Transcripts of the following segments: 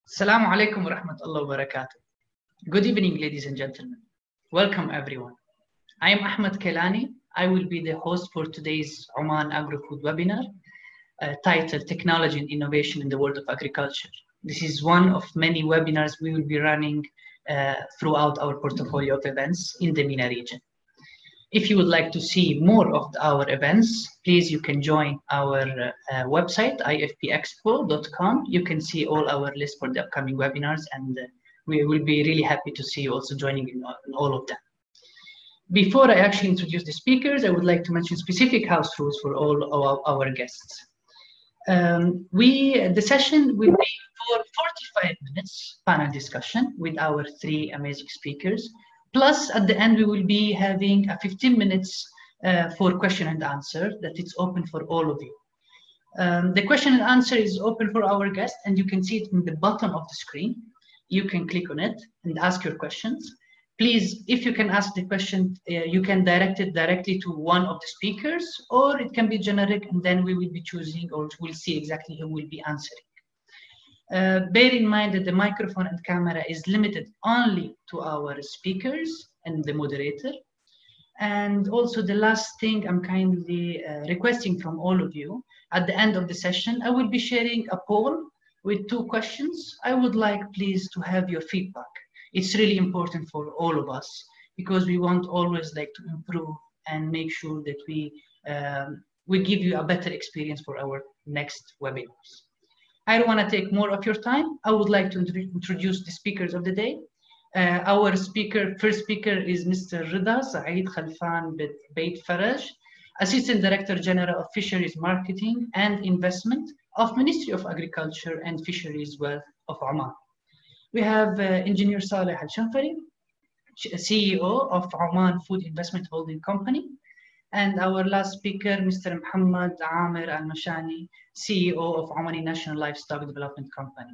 Assalamu alaikum wa rahmatullahi wa barakatuh. Good evening, ladies and gentlemen. Welcome, everyone. I am Ahmed Kelani. I will be the host for today's Oman AgroFood webinar titled Technology and Innovation in the World of Agriculture. This is one of many webinars we will be running throughout our portfolio of events in the MENA region. If you would like to see more of our events, please you can join our website, ifpexpo.com. You can see all our list for the upcoming webinars, and we will be really happy to see you also joining in all of them. Before I actually introduce the speakers, I would like to mention specific house rules for all of our guests. The session will be for 45 minutes panel discussion with our three amazing speakers. Plus, at the end, we will be having a 15 minutes for question and answer that it's open for all of you. The question and answer is open for our guests, and you can see it in the bottom of the screen. You can click on it and ask your questions. Please, if you can ask the question, you can direct it directly to one of the speakers, or it can be generic, and then we will be choosing, or we'll see exactly who will be answering. Bear in mind that the microphone and camera is limited only to our speakers and the moderator. And also the last thing I'm kindly requesting from all of you, at the end of the session, I will be sharing a poll with 2 questions. I would like please to have your feedback. It's really important for all of us because we want always like to improve and make sure that we give you a better experience for our next webinars. I don't want to take more of your time. I would like to introduce the speakers of the day. Our first speaker is Mr. Rida Saeed Khalfan Beit Faraj, Assistant Director General of Fisheries Marketing and Investment of Ministry of Agriculture and Fisheries Wealth of Oman. We have Engineer Saleh Al-Shanfari, CEO of Oman Food Investment Holding Company. And our last speaker, Mr. Muhammad Amir Al-Mashani, CEO of Omani National Livestock Development Company.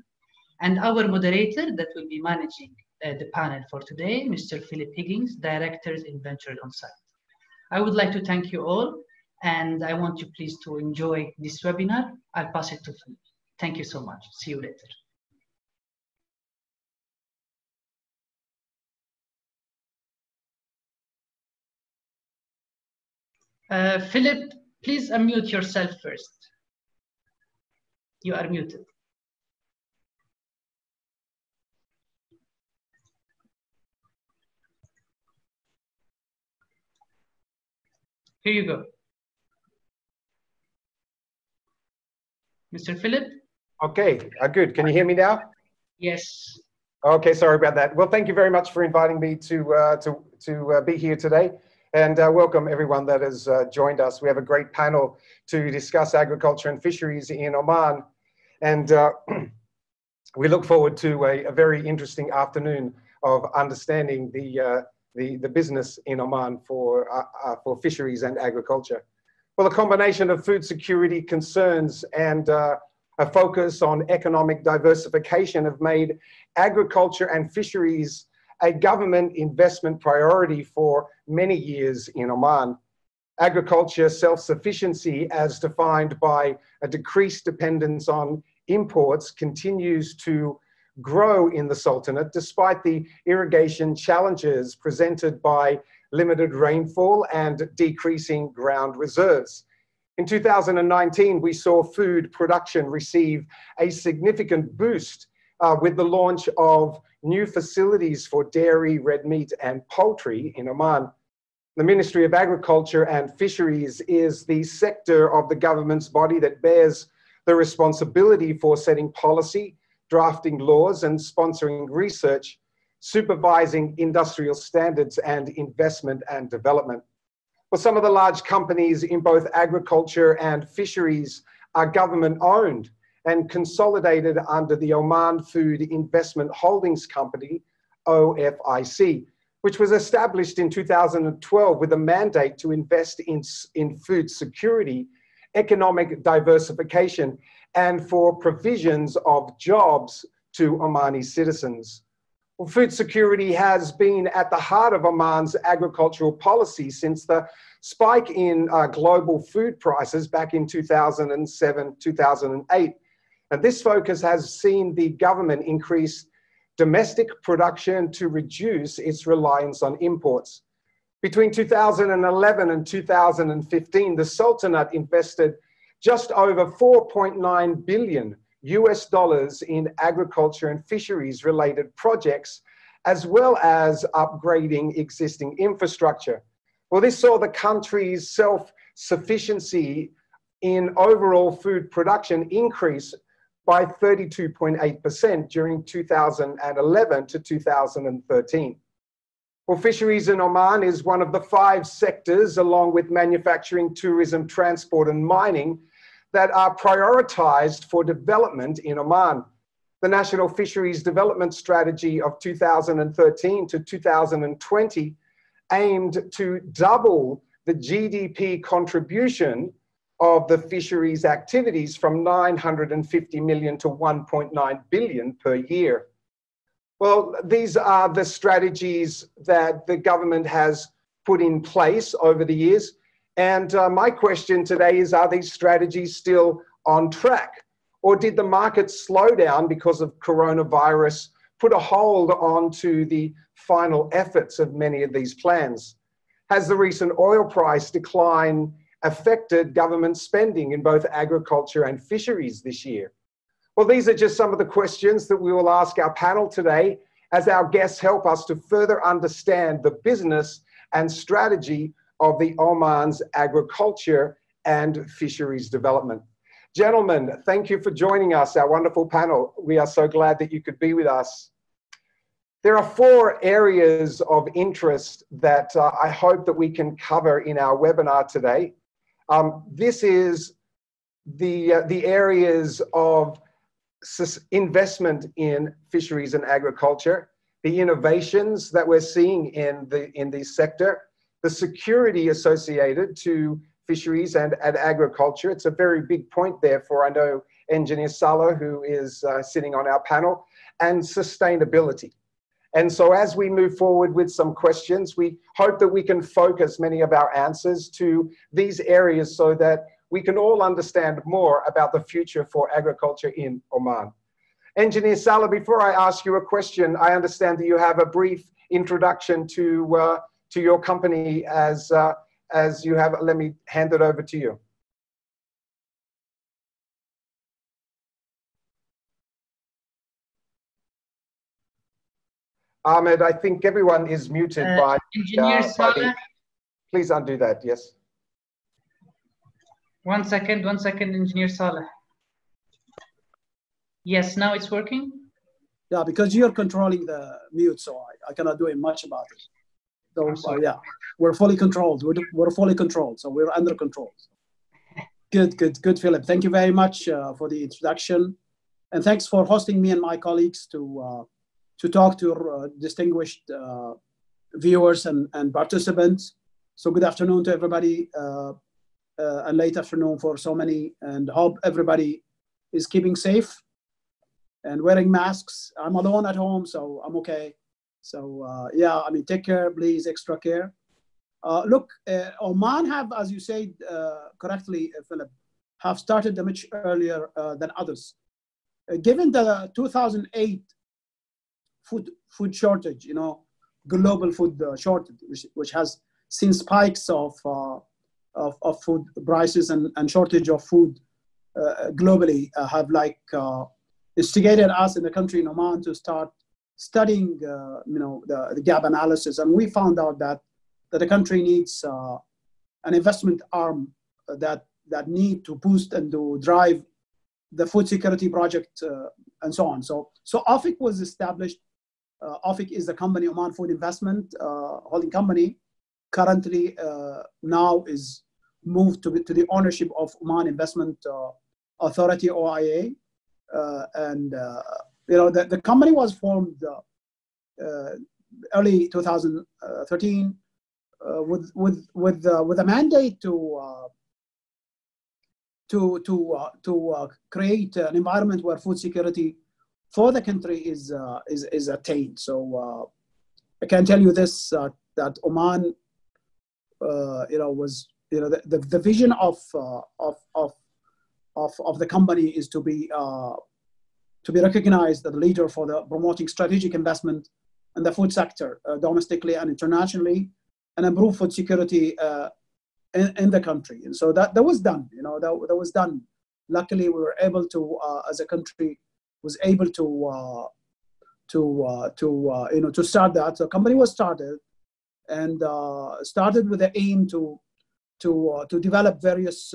And our moderator that will be managing the panel for today, Mr. Philip Higgins, Director in Venture on Site. I would like to thank you all, and I want you please to enjoy this webinar. I'll pass it to Philip. Thank you so much. See you later. Philip, please unmute yourself first. You are muted. Here you go. Mr. Philip? Okay, good. Can you hear me now? Yes. Okay, sorry about that. Well, thank you very much for inviting me to be here today. And welcome everyone that has joined us. We have a great panel to discuss agriculture and fisheries in Oman. And we look forward to a very interesting afternoon of understanding the business in Oman for fisheries and agriculture. Well, a combination of food security concerns and a focus on economic diversification have made agriculture and fisheries a government investment priority for many years in Oman. Agriculture self-sufficiency, as defined by a decreased dependence on imports, continues to grow in the Sultanate despite the irrigation challenges presented by limited rainfall and decreasing ground reserves. In 2019, we saw food production receive a significant boost with the launch of new facilities for dairy, red meat, and poultry in Oman. The Ministry of Agriculture and Fisheries is the sector of the government's body that bears the responsibility for setting policy, drafting laws, and sponsoring research, supervising industrial standards and investment and development. Well, some of the large companies in both agriculture and fisheries are government-owned and consolidated under the Oman Food Investment Holdings Company, OFIC, which was established in 2012 with a mandate to invest in food security, economic diversification, and for provisions of jobs to Omani citizens. Well, food security has been at the heart of Oman's agricultural policy since the spike in global food prices back in 2007, 2008. And this focus has seen the government increase domestic production to reduce its reliance on imports. Between 2011 and 2015, the Sultanate invested just over $4.9 billion in agriculture and fisheries related projects, as well as upgrading existing infrastructure. Well, this saw the country's self-sufficiency in overall food production increase by 32.8% during 2011 to 2013. Well, fisheries in Oman is one of the 5 sectors, along with manufacturing, tourism, transport, and mining, that are prioritized for development in Oman. The National Fisheries Development Strategy of 2013 to 2020 aimed to double the GDP contribution of the fisheries activities from 950 million to 1.9 billion per year. Well, these are the strategies that the government has put in place over the years. And my question today is, are these strategies still on track? Or did the market slow down because of coronavirus, put a hold onto the final efforts of many of these plans? Has the recent oil price decline affected government spending in both agriculture and fisheries this year? Well, these are just some of the questions that we will ask our panel today as our guests help us to further understand the business and strategy of the Oman's agriculture and fisheries development. Gentlemen, thank you for joining us, our wonderful panel. We are so glad that you could be with us. There are 4 areas of interest that I hope that we can cover in our webinar today. This is the areas of investment in fisheries and agriculture, the innovations that we're seeing in this sector, the security associated to fisheries and agriculture. It's a very big point there for, I know, Engineer Salah, who is sitting on our panel, and sustainability. And so as we move forward with some questions, we hope that we can focus many of our answers to these areas so that we can all understand more about the future for agriculture in Oman. Engineer Salah, before I ask you a question, I understand that you have a brief introduction to your company as you have. Let me hand it over to you. Ahmed, I think everyone is muted by Engineer Salah. Please undo that, yes. One second, Engineer Salah. Yes, now it's working? Yeah, because you're controlling the mute, so I cannot do much about it. So yeah, we're fully controlled. We're fully controlled, so we're under control. Good, Philip. Thank you very much for the introduction. And thanks for hosting me and my colleagues to talk to distinguished viewers and participants. So good afternoon to everybody, and late afternoon for so many, and hope everybody is keeping safe and wearing masks. I'm alone at home, so I'm okay. So yeah, I mean, take care, please, extra care. Look, Oman have, as you said correctly, Philip, have started much earlier than others. Given the 2008 food shortage, global food shortage, which has seen spikes of food prices and shortage of food globally, have instigated us in the country in Oman to start studying, the gap analysis, and we found out that the country needs an investment arm that need to boost and to drive the food security project and so on. So OFIC was established. OFIC is the company, Oman Food Investment Holding Company. Currently, now is moved to the ownership of Oman Investment Authority, OIA, and the company was formed early 2013 with a mandate to create an environment where food security for the country is attained. So I can tell you this, that Oman, was the vision of of the company is to be recognized as the leader for the promoting strategic investment in the food sector, domestically and internationally, and improve food security in the country. And so that was done. That was done. Luckily, we were able to, as a country, was able to start that. So the company was started, and started with the aim to develop various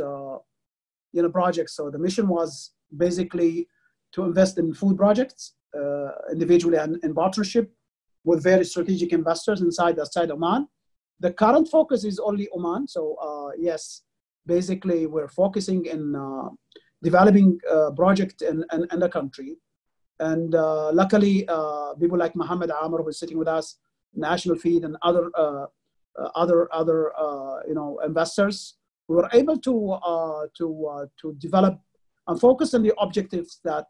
projects. So the mission was basically to invest in food projects individually and in partnership with various strategic investors outside Oman. The current focus is only Oman. So yes, basically we're focusing in developing project in the country. And luckily, people like Mohammed Amr, who is sitting with us, National Feed, and other investors, we were able to develop and focus on the objectives that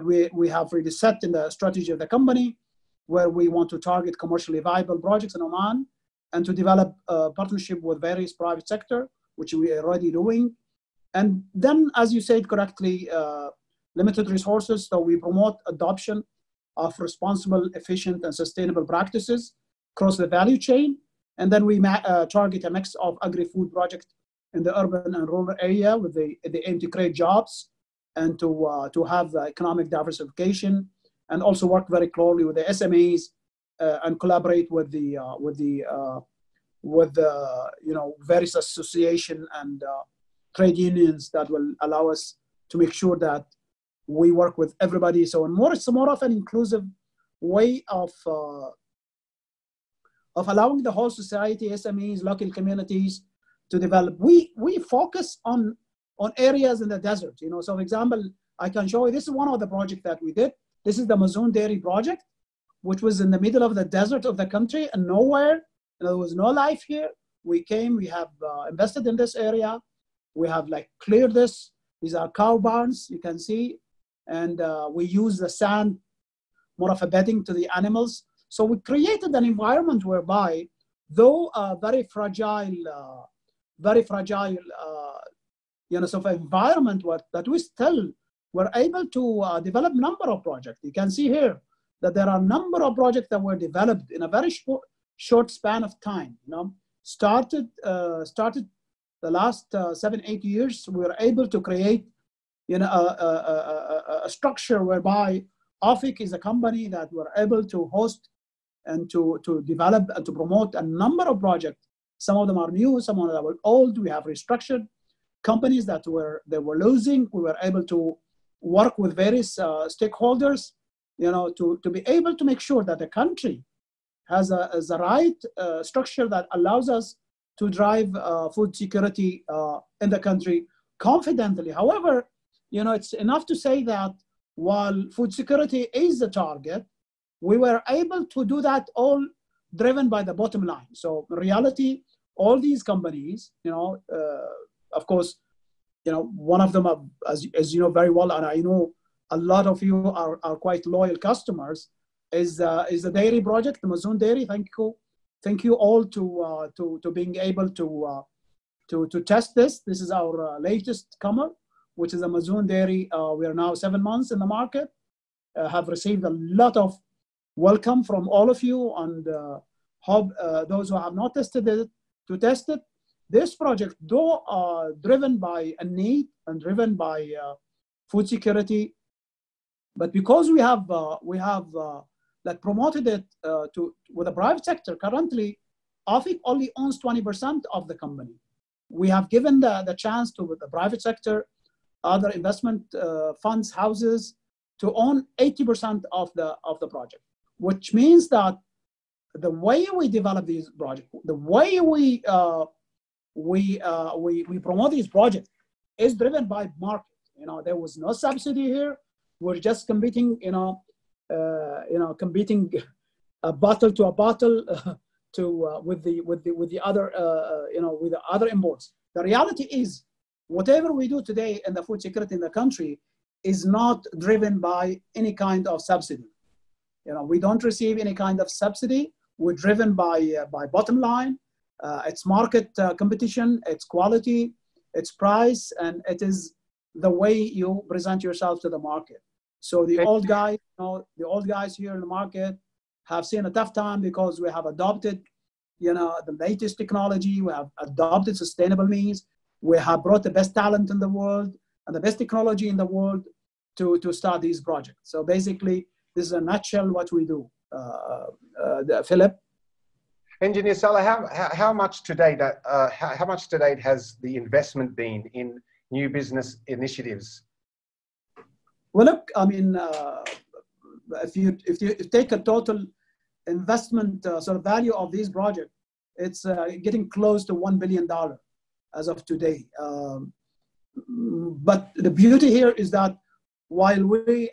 we have really set in the strategy of the company, where we want to target commercially viable projects in Oman and to develop a partnership with various private sector, which we are already doing. And then, as you said correctly, limited resources, so we promote adoption of responsible, efficient, and sustainable practices across the value chain. And then we target a mix of agri-food projects in the urban and rural area with the aim to create jobs and to have economic diversification, and also work very closely with the SMEs and collaborate with the various association and trade unions that will allow us to make sure that we work with everybody. So it's more of an inclusive way of allowing the whole society, SMEs, local communities to develop. We focus on areas in the desert. So for example, I can show you, this is one of the projects that we did. This is the Mazoon Dairy project, which was in the middle of the desert of the country and nowhere. There was no life here. We have invested in this area. We have cleared this. These are cow barns, you can see. And we use the sand, more of a bedding to the animals. So we created an environment whereby, though very fragile, sort of environment, that we still were able to develop number of projects. You can see here that there are a number of projects that were developed in a very short span of time. Started the last 7-8 years. We were able to create a structure whereby AFIC is a company that were able to host and to develop and to promote a number of projects. Some of them are new, some of them were old. We have restructured companies that were losing. We were able to work with various stakeholders, to be able to make sure that the country has a right structure that allows us to drive food security in the country confidently. However, it's enough to say that while food security is the target, we were able to do that all driven by the bottom line. So in reality, all these companies, of course, one of them, as you know very well, and I know a lot of you are quite loyal customers, is the dairy project, the Mazoon Dairy. Thank you all to being able to test this. This is our latest comer, which is a Mazoon Dairy. We are now 7 months in the market. Have received a lot of welcome from all of you, and hope those who have not tested it to test it. This project, though driven by a need and driven by food security, but because we have promoted it with the private sector. Currently, AFIC only owns 20% of the company. We have given the chance to the private sector, other investment funds, houses, to own 80% of the project, which means that the way we develop these projects, the way we promote these projects is driven by market. There was no subsidy here. We're just competing, competing a bottle to a bottle with the other imports. The reality is, whatever we do today in the food security in the country is not driven by any kind of subsidy. We don't receive any kind of subsidy. We're driven by bottom line. It's market competition, it's quality, it's price, and it is the way you present yourself to the market. So the old guys, the old guys here in the market have seen a tough time because we have adopted, the latest technology. We have adopted sustainable means. We have brought the best talent in the world and the best technology in the world to start these projects. So basically, this is a nutshell what we do. Philip. Engineer Salah, how much to date has the investment been in new business initiatives? Well, look, I mean, if you take a total investment sort of value of these projects, it's getting close to $1 billion as of today. But the beauty here is that while we,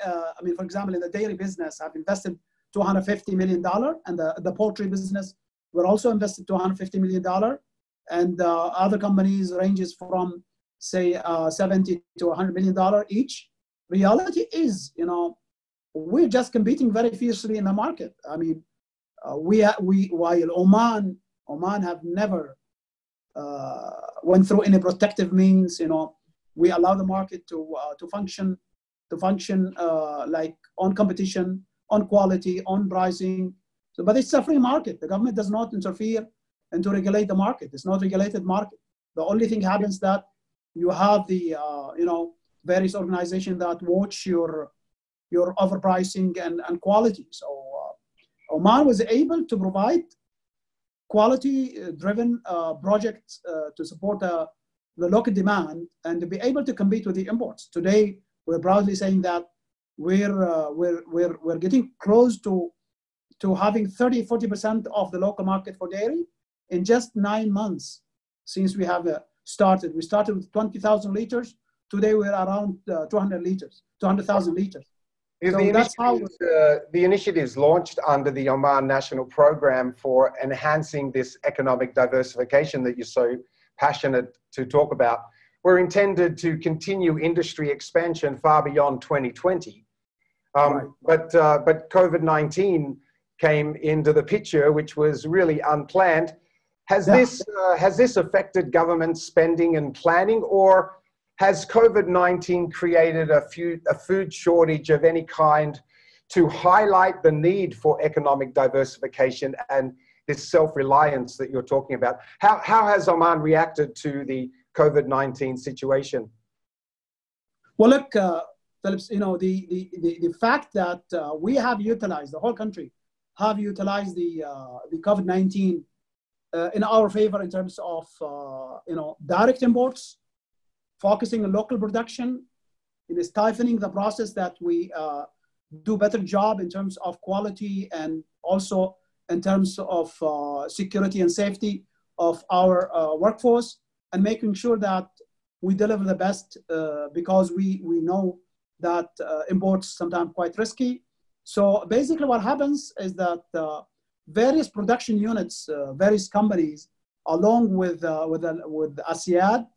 for example, in the dairy business, I've invested $250 million, and the poultry business, we're also invested $250 million, and other companies ranges from, say, $70 to $100 million each. Reality is, we're just competing very fiercely in the market. I mean, while Oman have never went through any protective means, we allow the market to function like on competition, on quality, on pricing. So, but it's a free market. The government does not interfere and to regulate the market. It's not a regulated market. The only thing happens that you have the various organizations that watch your overpricing and quality. So Oman was able to provide quality-driven projects to support the local demand and to be able to compete with the imports. Today, we're proudly saying that we're getting close to having 30-40% of the local market for dairy in just 9 months since we have started. We started with 20,000 liters. Today we're around 200,000 liters. So the initiatives launched under the Oman National Program for enhancing this economic diversification that you're so passionate to talk about were intended to continue industry expansion far beyond 2020. Right. But COVID-19 came into the picture, which was really unplanned. Has this affected government spending and planning, or has COVID-19 created a food shortage of any kind to highlight the need for economic diversification and this self-reliance that you're talking about? How has Oman reacted to the COVID-19 situation? Well, look, Phillips, the fact that we have utilized, the whole country have utilized the COVID-19 in our favor in terms of, direct imports, focusing on local production, stifling the process that we do better job in terms of quality and also in terms of security and safety of our workforce, and making sure that we deliver the best because we know that imports sometimes quite risky. So basically what happens is that various production units, various companies, along with ASEAD,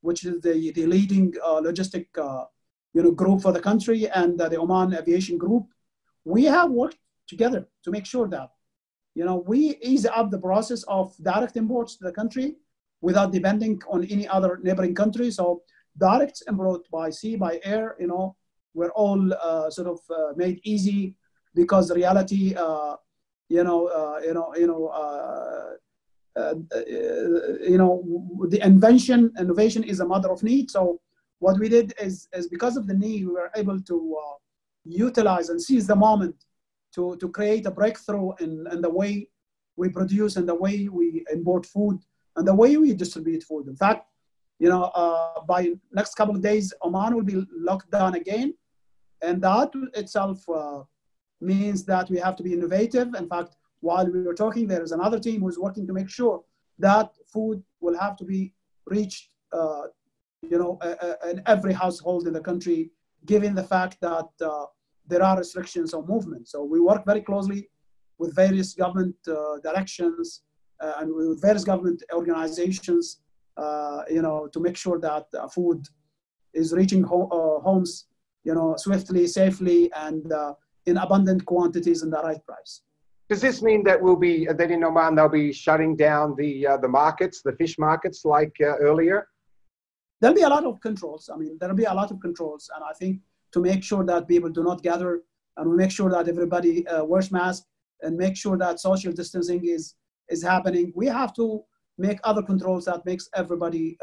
which is the leading logistic group for the country, and the Oman Aviation Group, we have worked together to make sure that we ease up the process of direct imports to the country without depending on any other neighboring country. So direct import by sea, by air, we're all sort of made easy because the reality, the innovation is a mother of need. So what we did is because of the need, we were able to utilize and seize the moment to create a breakthrough in the way we produce and the way we import food and the way we distribute food. In fact, by next couple of days, Oman will be locked down again. And that itself means that we have to be innovative. In fact, while we were talking, there is another team who's working to make sure that food will have to be reached, in every household in the country, given the fact that there are restrictions on movement. So we work very closely with various government directions and with various government organizations, to make sure that food is reaching homes, swiftly, safely, and in abundant quantities and the right price. Does this mean that that in Oman they'll be shutting down the markets, the fish markets, like earlier? there'll be a lot of controls. I mean, there'll be a lot of controls. And I think to make sure that people do not gather, and we make sure that everybody wears masks, and make sure that social distancing is happening, we have to make other controls that makes everybody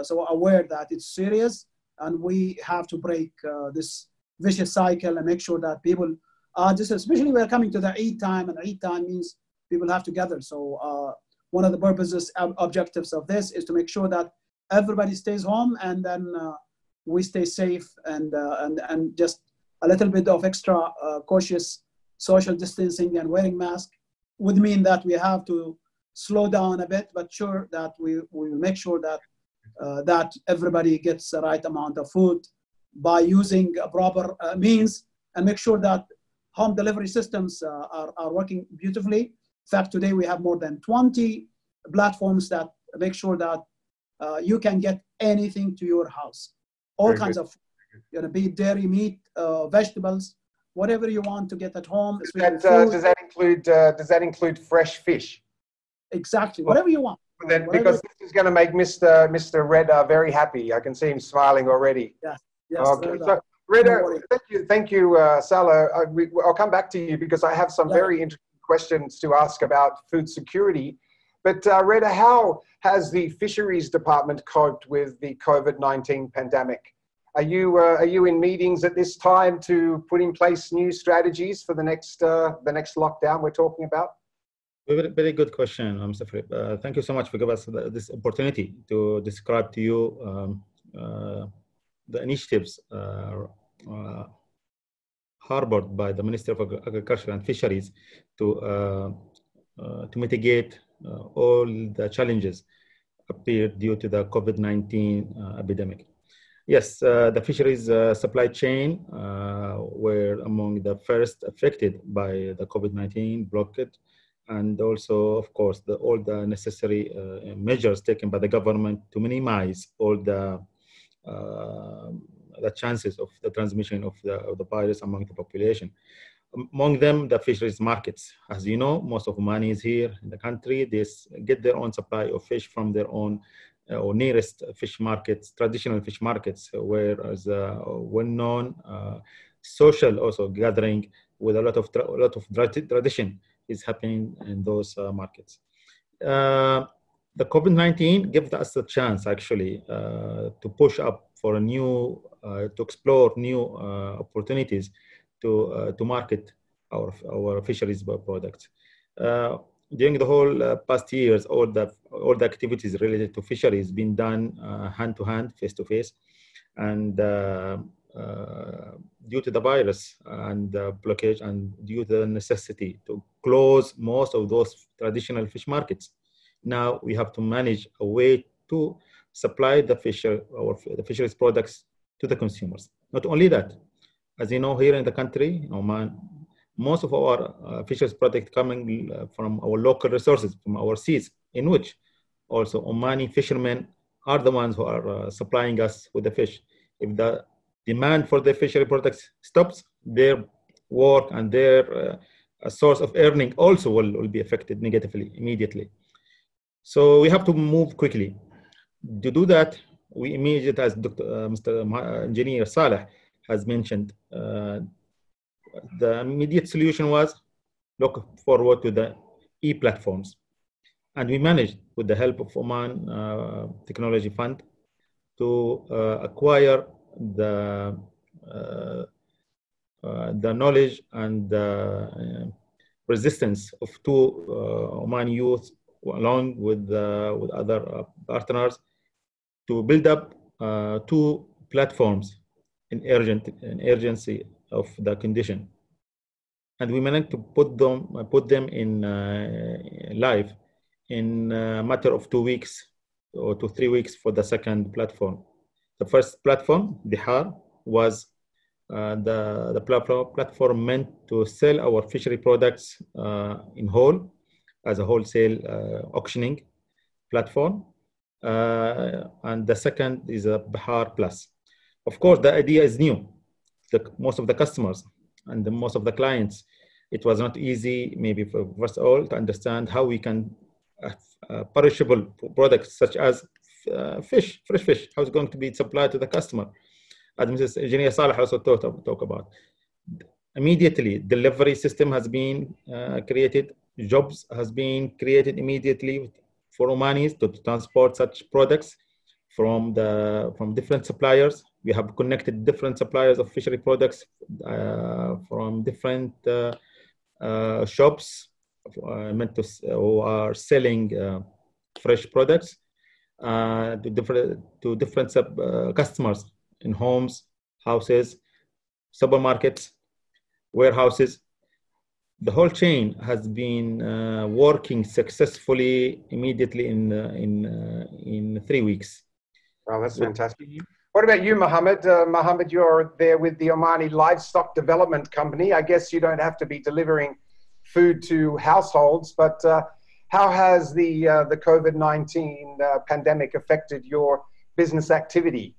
so aware that it's serious, and we have to break this vicious cycle and make sure that people, especially we're coming to the Eid time, and Eid time means people have to gather. So one of the purposes, objectives of this is to make sure that everybody stays home, and then we stay safe, and just a little bit of extra cautious social distancing and wearing masks would mean that we have to slow down a bit, but sure that we will make sure that that everybody gets the right amount of food by using proper means, and make sure that home delivery systems are working beautifully. In fact, today we have more than 20 platforms that make sure that you can get anything to your house, all Very kinds good. of, be it dairy, meat, vegetables, whatever you want to get at home. Does that include fresh fish? Exactly, whatever you want. Because this is going to make Mr. Reda very happy. I can see him smiling already. Yes. Okay. So Reda, thank you, Salah. I'll come back to you because I have some very interesting questions to ask about food security. But Reda, how has the Fisheries Department coped with the COVID-19 pandemic? Are you in meetings at this time to put in place new strategies for the next lockdown we're talking about? Very, very good question, Mr. Philip. Thank you so much for giving us this opportunity to describe to you the initiatives harbored by the Ministry of Agriculture and Fisheries to mitigate all the challenges appeared due to the COVID-19 epidemic. Yes, the fisheries supply chain were among the first affected by the COVID-19 blockade, and also, of course, all the necessary measures taken by the government to minimize all the chances of the transmission of the virus among the population. Among them, the fisheries markets. As you know, most of Omanis here in the country, they get their own supply of fish from their own or nearest fish markets, traditional fish markets, where as a well-known social also gathering with a lot of tradition is happening in those markets. The COVID-19 gives us a chance actually to push up for a new, to explore new opportunities to market our fisheries products. During the whole past years, all the activities related to fisheries been done hand to hand, face to face, and due to the virus and blockage, and due to the necessity to close most of those traditional fish markets, now we have to manage a way to supply the fisheries products to the consumers. Not only that, as you know, here in the country, Oman, most of our fisheries products coming from our local resources, from our seas, in which also Omani fishermen are the ones who are supplying us with the fish. If the demand for the fishery products stops, their work and their source of earning also will be affected negatively immediately. So we have to move quickly. To do that, we immediately, as Mr. Engineer Saleh has mentioned, the immediate solution was look forward to the e-platforms. And we managed, with the help of Oman Technology Fund, to acquire the knowledge and the resistance of two Omani youth, along with other partners, to build up two platforms in urgency of the condition, and we managed to put them in live in a matter of 2 weeks or 2 to 3 weeks for the second platform. The first platform, Bihar, was the platform meant to sell our fishery products in whole, as a wholesale auctioning platform, and the second is a Bihar Plus. Of course, the idea is new. Most of the customers and most of the clients, it was not easy, maybe first of all, to understand how we can perishable products such as fish, fresh fish. How it's going to be supplied to the customer? As Mrs. Engineer Saleh also talk about. Immediately, delivery system has been created. Jobs has been created immediately for Omanis to transport such products from different suppliers. We have connected different suppliers of fishery products from different shops who are selling fresh products to different customers in homes, houses, supermarkets, warehouses. The whole chain has been working successfully immediately in 3 weeks. Wow, that's fantastic. What about you, Mohammed? Mohammed, you're there with the Omani Livestock Development Company. I guess you don't have to be delivering food to households, but how has the COVID-19 pandemic affected your business activity?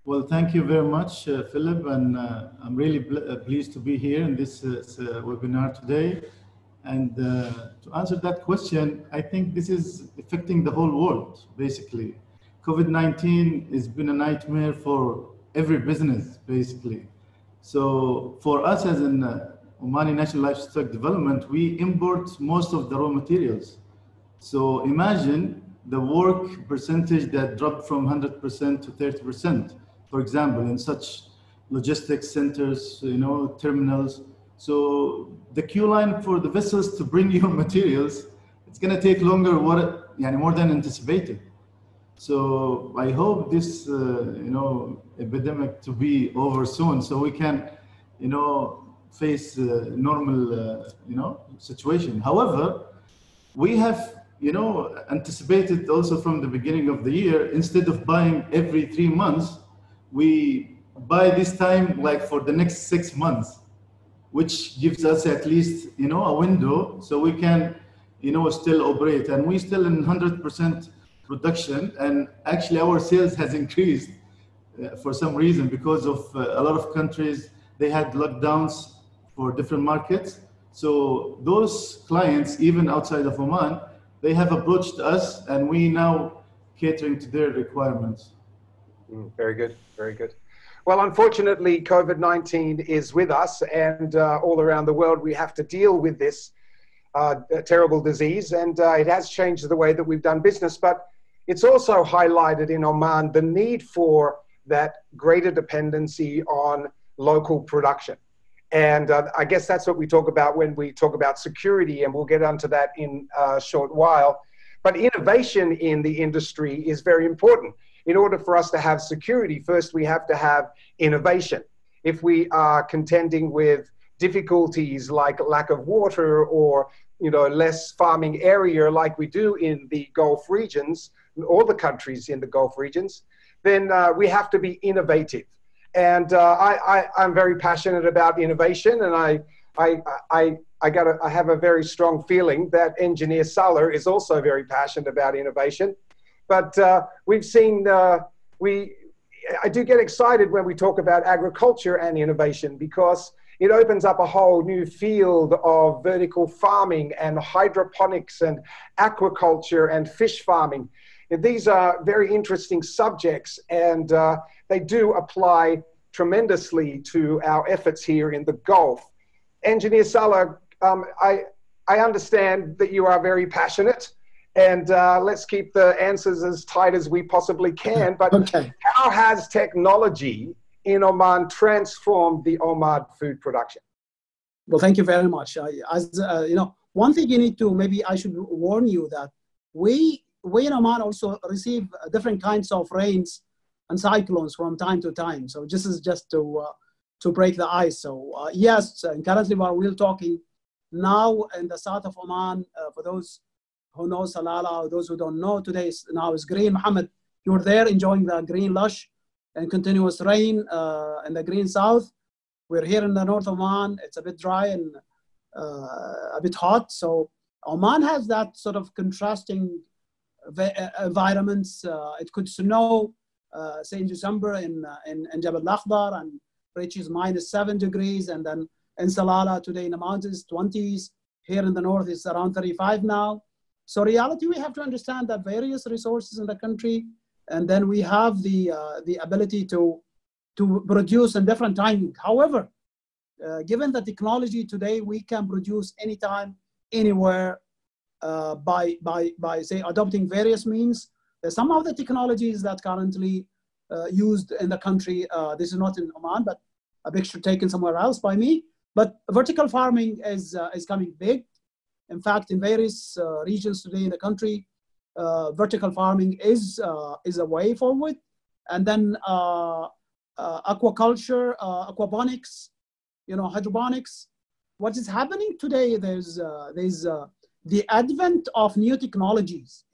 Well, thank you very much, Philip, and I'm really pleased to be here in this webinar today. And to answer that question, I think this is affecting the whole world, basically. COVID-19 has been a nightmare for every business, basically. So for us as an Omani National Livestock Development, we import most of the raw materials. So imagine the work percentage that dropped from 100% to 30%, for example, in such logistics centers, terminals. So the queue line for the vessels to bring you materials, it's going to take longer, more than anticipated. So I hope this, epidemic to be over soon, so we can, face normal, situation. However, we have, anticipated also from the beginning of the year, instead of buying every 3 months, we buy this time like for the next 6 months, which gives us at least, a window so we can, still operate. And we still in 100% production, and actually our sales has increased for some reason because of a lot of countries, they had lockdowns for different markets. So those clients, even outside of Oman, they have approached us and we now catering to their requirements. Very good, very good. Well, unfortunately, COVID-19 is with us, and all around the world we have to deal with this terrible disease, and it has changed the way that we've done business, but it's also highlighted in Oman the need for that greater dependency on local production. And I guess that's what we talk about when we talk about security, and we'll get onto that in a short while. But innovation in the industry is very important. In order for us to have security, first we have to have innovation. If we are contending with difficulties like lack of water or less farming area like we do in the Gulf regions, all the countries in the Gulf regions, then we have to be innovative. And I'm very passionate about innovation, and I have a very strong feeling that Engineer Saleh is also very passionate about innovation. But we've seen, I do get excited when we talk about agriculture and innovation, because it opens up a whole new field of vertical farming and hydroponics and aquaculture and fish farming. And these are very interesting subjects, and they do apply tremendously to our efforts here in the Gulf. Engineer Saleh, I understand that you are very passionate, and let's keep the answers as tight as we possibly can. But okay, how has technology in Oman transformed the Omad food production? Well, thank you very much. One thing you need to, maybe I should warn you that we in Oman also receive different kinds of rains and cyclones from time to time. So this is just to break the ice. So yes, and currently we're talking now in the south of Oman. For those who know Salalah, or those who don't know, today now is green. Mohammed, you're there enjoying the green lush and continuous rain in the green south. We're here in the north of Oman. It's a bit dry and a bit hot. So Oman has that sort of contrasting environments. It could snow, say in December in Jabal Akhdar, and reaches -7 degrees. And then in Salalah today in the mountains, 20s. Here in the north, it's around 35 now. So reality, we have to understand that various resources in the country, and then we have the ability to produce in different timing. However, given the technology today, we can produce anytime, anywhere, by say adopting various means. Some of the technologies that currently used in the country, this is not in Oman, but a picture taken somewhere else by me. But vertical farming is coming big. In fact, in various regions today in the country, vertical farming is a way forward. And then aquaculture, aquaponics, hydroponics. What is happening today? There's the advent of new technologies.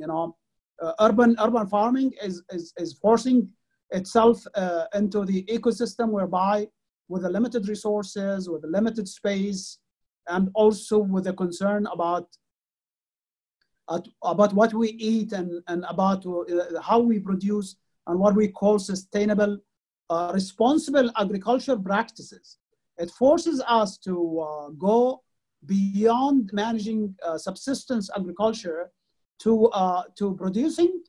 Urban farming is forcing itself into the ecosystem, whereby with the limited resources, with the limited space, and also with a concern about what we eat and about how we produce and what we call sustainable, responsible agriculture practices. It forces us to go beyond managing subsistence agriculture to producing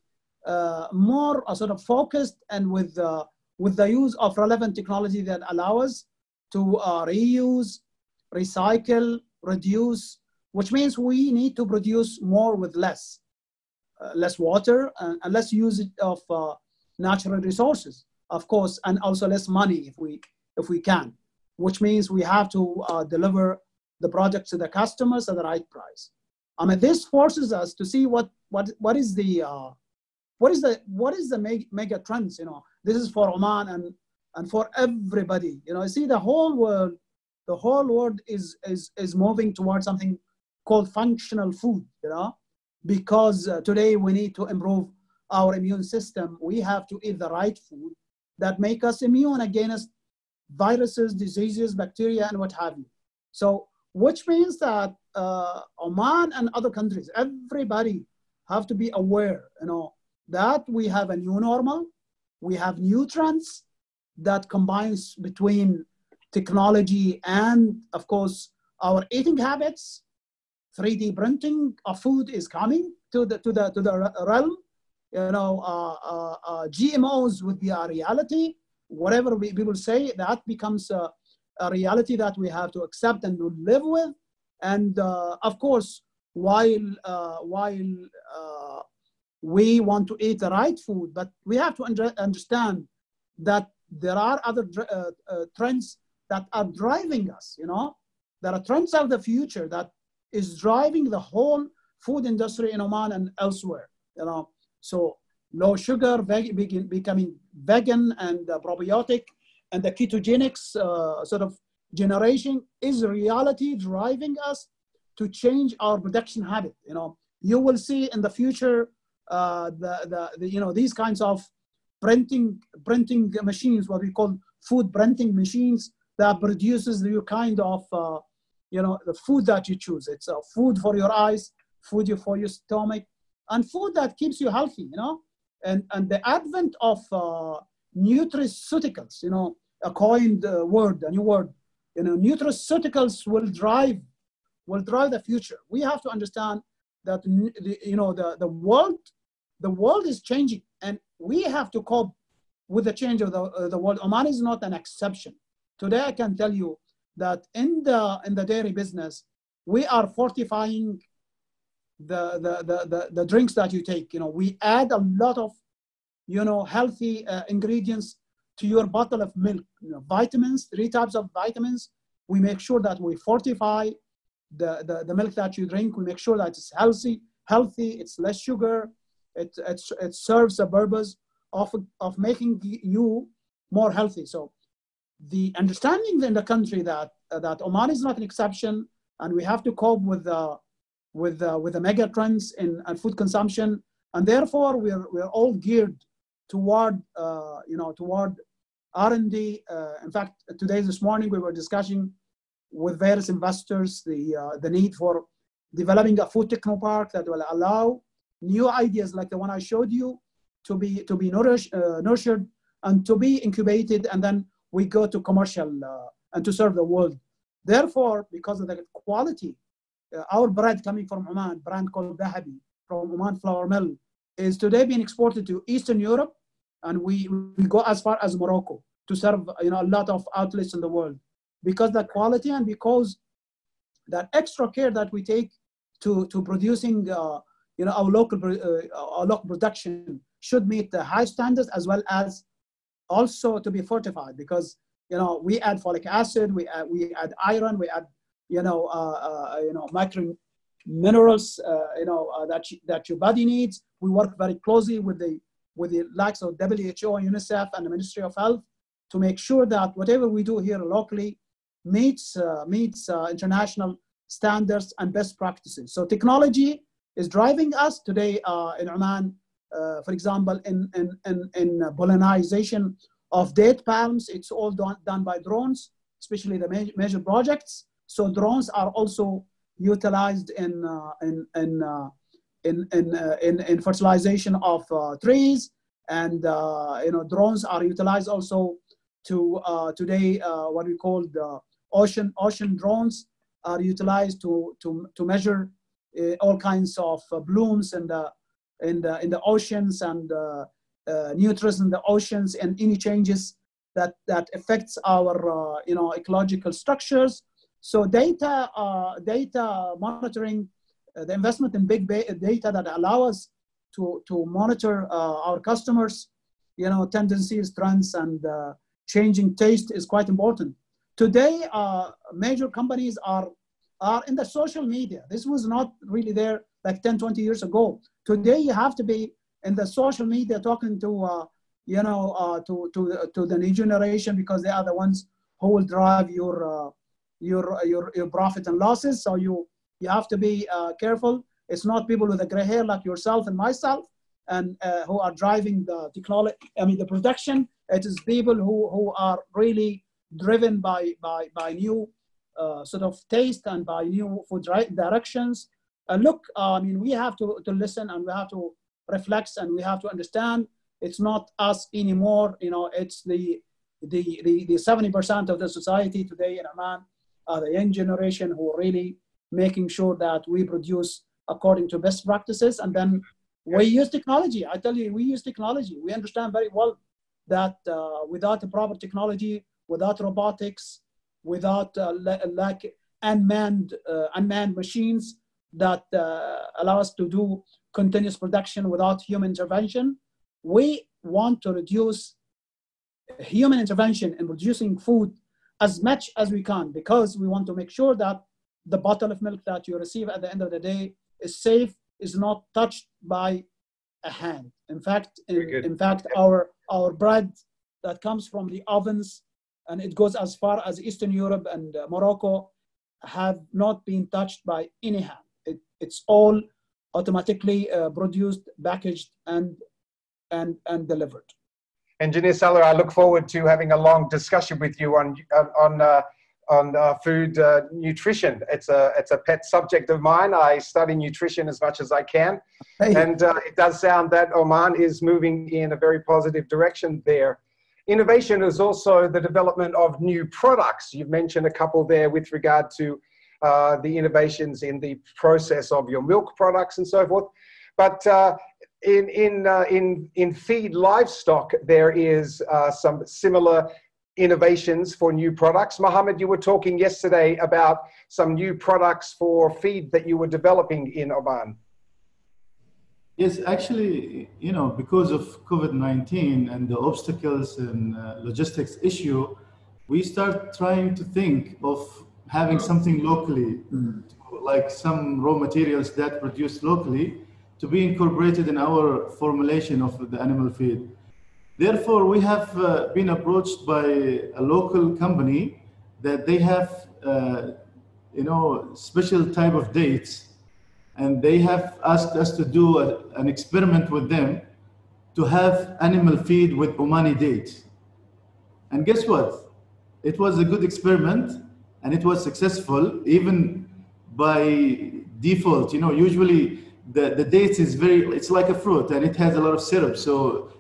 more sort of focused and with the use of relevant technology that allow us to reuse, recycle, reduce, which means we need to produce more with less water and less use of natural resources, of course, and also less money if we can, which means we have to deliver the product to the customers at the right price. I mean, this forces us to see what is the mega trends. This is for Oman and for everybody. You see, the whole world is moving towards something called functional food. Because today we need to improve our immune system. We have to eat the right food that make us immune against viruses, diseases, bacteria, and what have you. So, which means that Oman and other countries, everybody have to be aware, that we have a new normal, we have new trends that combines between technology and, of course, our eating habits. 3D printing of food is coming to the realm. GMOs would be a reality. Whatever people say, that becomes a reality that we have to accept and to live with. And of course, while we want to eat the right food, but we have to understand that there are other trends that are driving us. There are trends of the future that is driving the whole food industry in Oman and elsewhere. So low sugar, becoming vegan and probiotic, and the ketogenics sort of generation is reality driving us to change our production habit. You will see in the future these kinds of printing machines, what we call food printing machines, that produces the kind of the food that you choose. It's a food for your eyes, food for your stomach, and food that keeps you healthy. And the advent of nutraceuticals, a coined word, a new word. Nutraceuticals will drive the future. We have to understand that the world is changing, and we have to cope with the change of the world. Oman is not an exception. Today, I can tell you that in the dairy business, we are fortifying the drinks that you take. We add a lot of healthy ingredients to your bottle of milk. Vitamins, 3 types of vitamins. We make sure that we fortify the milk that you drink. We make sure that it's healthy. It's less sugar. It serves the purpose of making you more healthy. So the understanding in the country that Oman is not an exception, and we have to cope with the mega trends in food consumption, and therefore we're all geared toward R&D. In fact, this morning we were discussing with various investors the need for developing a food technopark that will allow new ideas like the one I showed you to be nurtured and to be incubated, and then we go to commercial and to serve the world. Therefore, because of the quality, our bread coming from Oman, brand called Dahabi, from Oman flour mill is today being exported to Eastern Europe, and we go as far as Morocco to serve a lot of outlets in the world, because the quality and because that extra care that we take to producing our local production should meet the high standards, as well as also to be fortified, because we add folic acid, we add iron, we add micro minerals that your body needs. We work very closely with the likes of WHO, UNICEF, and the Ministry of Health to make sure that whatever we do here locally meets international standards and best practices. So technology is driving us today in Oman. For example, in pollination of date palms, it's all done by drones, especially the major projects. So drones are also utilized in fertilization of trees, and drones are utilized also to today what we call the ocean drones are utilized to measure all kinds of blooms in the oceans, and nutrients in the oceans, and any changes that affects our ecological structures. So data monitoring, the investment in big data that allow us to monitor our customers, tendencies, trends, and changing taste is quite important. Today, major companies are in the social media. This was not really there like 10, 20 years ago. Today, you have to be in the social media talking to the new generation, because they are the ones who will drive your profit and losses. So you have to be careful. It's not people with a gray hair like yourself and myself, and who are driving the technology. The production. It is people who are really driven by new sort of taste and by new food directions. Look, we have to listen, and we have to reflect, and we have to understand. It's not us anymore. It's the 70% of the society today in Oman, the young generation, who are really making sure that we produce according to best practices. And then we use technology. I tell you, we use technology. We understand very well that without the proper technology, without robotics, without unmanned machines that allow us to do continuous production without human intervention, we want to reduce human intervention in producing food as much as we can, because we want to make sure that the bottle of milk that you receive at the end of the day is safe, is not touched by a hand. In fact, our bread that comes from the ovens, and it goes as far as Eastern Europe and Morocco, have not been touched by any hand. It's all automatically produced, packaged, and delivered. Engineer Salah, I look forward to having a long discussion with you on food nutrition. It's a pet subject of mine. I study nutrition as much as I can, and it does sound that Oman is moving in a very positive direction there. Innovation is also the development of new products. You've mentioned a couple there with regard to the innovations in the process of your milk products and so forth. But in feed livestock, there is some similar innovations for new products. Mohammed, you were talking yesterday about some new products for feed that you were developing in Oman. Yes, actually, because of COVID-19 and the obstacles and logistics issue, we start trying to think of having something locally, like some raw materials that produced locally, to be incorporated in our formulation of the animal feed. Therefore, we have been approached by a local company that they have, special type of dates, and they have asked us to do an experiment with them to have animal feed with Omani dates. And guess what? It was a good experiment, and it was successful, even by default. Usually the dates it's like a fruit, and it has a lot of syrup. So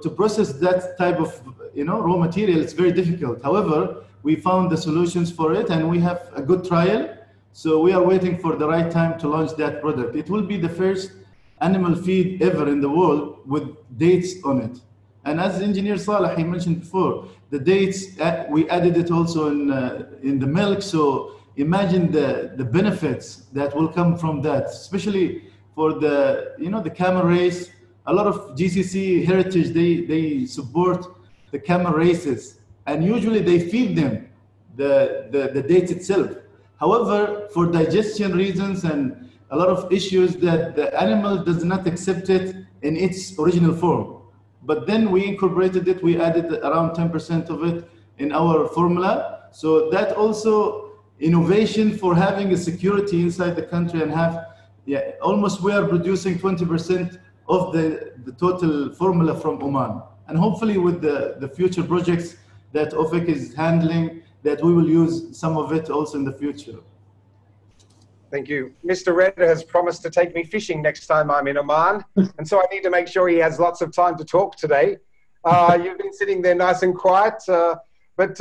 to process that type of raw material, it's very difficult. However, we found the solutions for it, and we have a good trial. So we are waiting for the right time to launch that product. It will be the first animal feed ever in the world with dates on it. And as Engineer Saleh, he mentioned before, the dates, we added it also in the milk. So imagine the benefits that will come from that, especially for the, the camel race. A lot of GCC heritage, they support the camel races, and usually they feed them the dates itself. However, for digestion reasons and a lot of issues, that the animal does not accept it in its original form. But then we incorporated it, we added around 10% of it in our formula. So that also innovation for having a security inside the country and have, almost we are producing 20% of the total formula from Oman. And hopefully with the future projects that OFIC is handling, that we will use some of it also in the future. Thank you. Mr. Redder has promised to take me fishing next time I'm in Oman, and so I need to make sure he has lots of time to talk today. You've been sitting there nice and quiet, but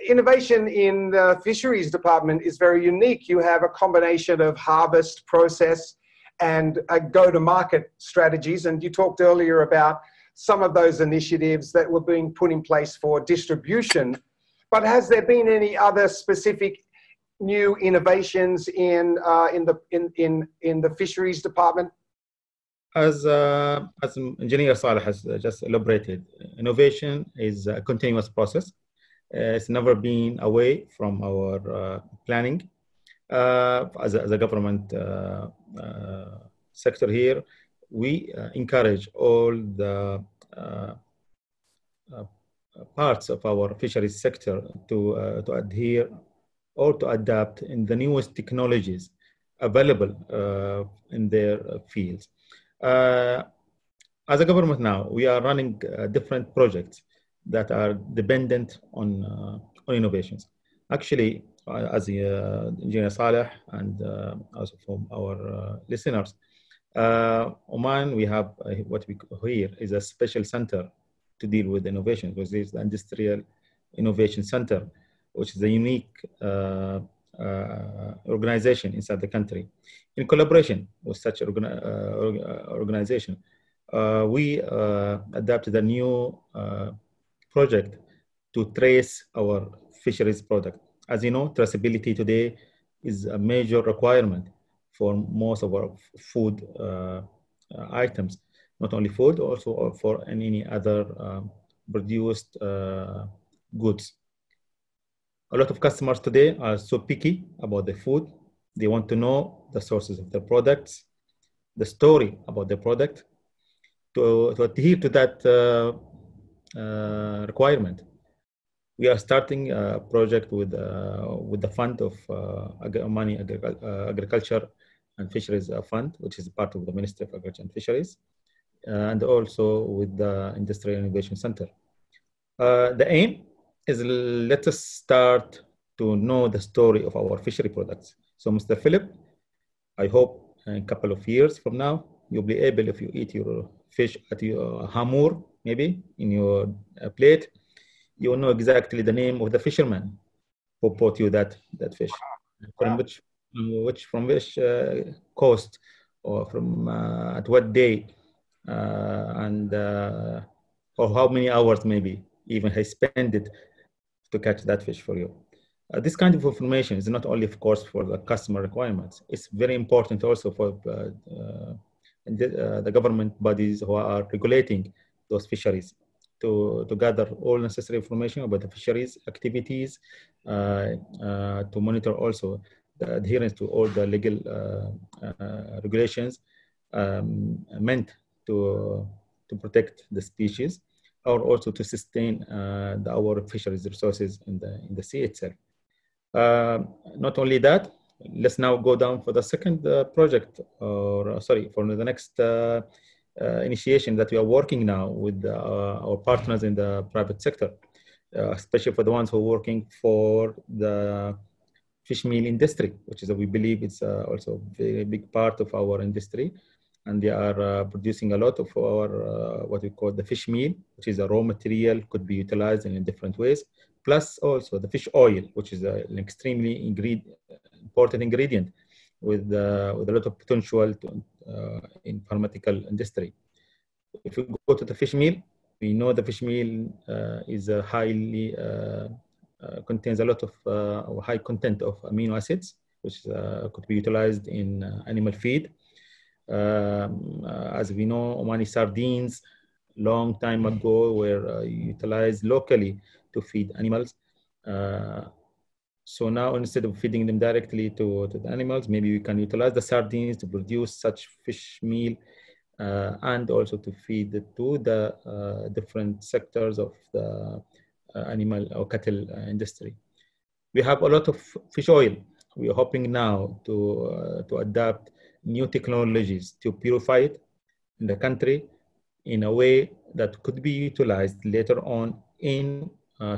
innovation in the Fisheries Department is very unique. You have a combination of harvest, process, and go-to-market strategies, and you talked earlier about some of those initiatives that were being put in place for distribution. But has there been any other specific new innovations in the Fisheries Department? As Engineer Saleh has just elaborated, innovation is a continuous process. It's never been away from our planning. As a government sector here, we encourage all the parts of our fisheries sector to adhere or to adapt in the newest technologies available in their fields. As a government now, we are running different projects that are dependent on innovations. Actually, as Engineer Saleh and also from our listeners, Oman, we have what we call here is a special center to deal with innovation, because it's the Industrial Innovation Center, which is a unique organization inside the country. In collaboration with such organization, we adapted a new project to trace our fisheries product. As you know, traceability today is a major requirement for most of our food items, not only food, also for any other produced goods. A lot of customers today are so picky about the food. They want to know the sources of their products, the story about the product. To adhere to that requirement, we are starting a project with the fund of Omani Agriculture and Fisheries Fund, which is part of the Ministry of Agriculture and Fisheries, and also with the Industrial Innovation Center. The aim is, let us start to know the story of our fishery products. So, Mr. Philip, I hope in a couple of years from now, you'll be able, if you eat your fish at your hamur, maybe in your plate, you will know exactly the name of the fisherman who brought you that fish, from which coast, or from at what day, and or how many hours maybe even he spent it to catch that fish for you. This kind of information is not only, of course, for the customer requirements. It's very important also for the government bodies who are regulating those fisheries to gather all necessary information about the fisheries activities, to monitor also the adherence to all the legal regulations meant to protect the species, or also to sustain our fisheries resources in the sea itself. Not only that, let's now go down for the second project, or for the next initiation that we are working now with our partners in the private sector, especially for the ones who are working for the fish meal industry, which is, we believe, it's also a very big part of our industry. And they are producing a lot of our, what we call the fish meal, which is a raw material, could be utilized in different ways. Plus also the fish oil, which is an extremely important ingredient with a lot of potential in pharmaceutical industry. If we go to the fish meal, we know the fish meal is a highly contains a lot of high content of amino acids, which could be utilized in animal feed. As we know, Omani sardines, long time ago, were utilized locally to feed animals. So now, instead of feeding them directly to the animals, maybe we can utilize the sardines to produce such fish meal and also to feed it to the different sectors of the animal or cattle industry. We have a lot of fish oil. We are hoping now to adapt new technologies to purify it in the country in a way that could be utilized later on in